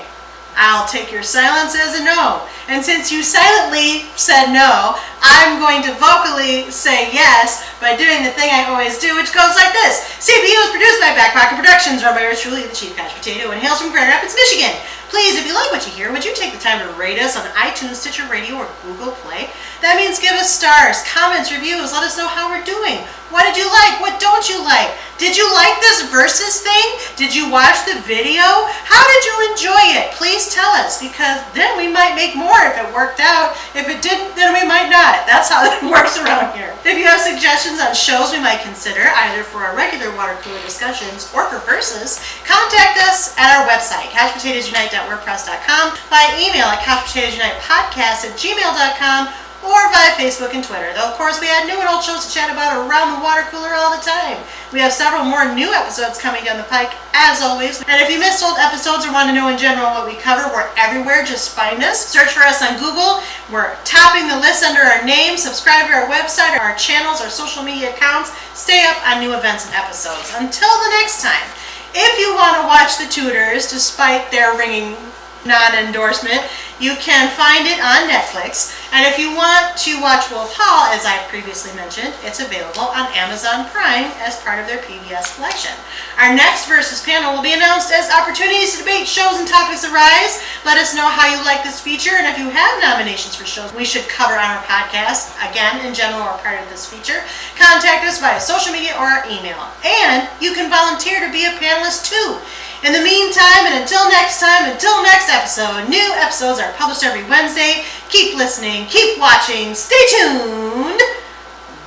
I'll take your silence as a no. And since you silently said no, I'm going to vocally say yes by doing the thing I always do, which goes like this. CPU is produced by Back Pocket Productions, run by yours truly, the Chief Couch Potato, and hails from Grand Rapids, Michigan. Please, if you like what you hear, would you take the time to rate us on iTunes, Stitcher Radio, or Google Play? That means give us stars, comments, reviews, let us know how we're doing. What did you like? What don't you like? Did you like this versus thing? Did you watch the video? How did you enjoy it? Please tell us, because then we might make more if it worked out. If it didn't, then we might not. got it. That's how it works around here. If you have suggestions on shows we might consider, either for our regular water cooler discussions or for verses, contact us at our website, couchpotatoesunite.wordpress.com, by email at couchpotatoesunitepodcast@gmail.com, or via Facebook and Twitter. Though, of course, we had new and old shows to chat about around the water cooler all the time. We have several more new episodes coming down the pike, as always. And if you missed old episodes or want to know in general what we cover, we're everywhere. Just find us. Search for us on Google. We're topping the list under our name. Subscribe to our website, our channels, our social media accounts. Stay up on new events and episodes. Until the next time, if you want to watch the Tudors, despite their ringing non-endorsement, you can find it on Netflix. And if you want to watch Wolf Hall, as I've previously mentioned, it's available on Amazon Prime as part of their PBS collection. Our next Versus panel will be announced as opportunities to debate shows and topics arise. Let us know how you like this feature, and if you have nominations for shows we should cover on our podcast, again, in general or part of this feature, contact us via social media or email. And you can volunteer to be a panelist too. In the meantime, and until next episode, new episodes are published every Wednesday. Keep listening, keep watching, stay tuned.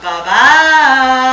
Bye-bye.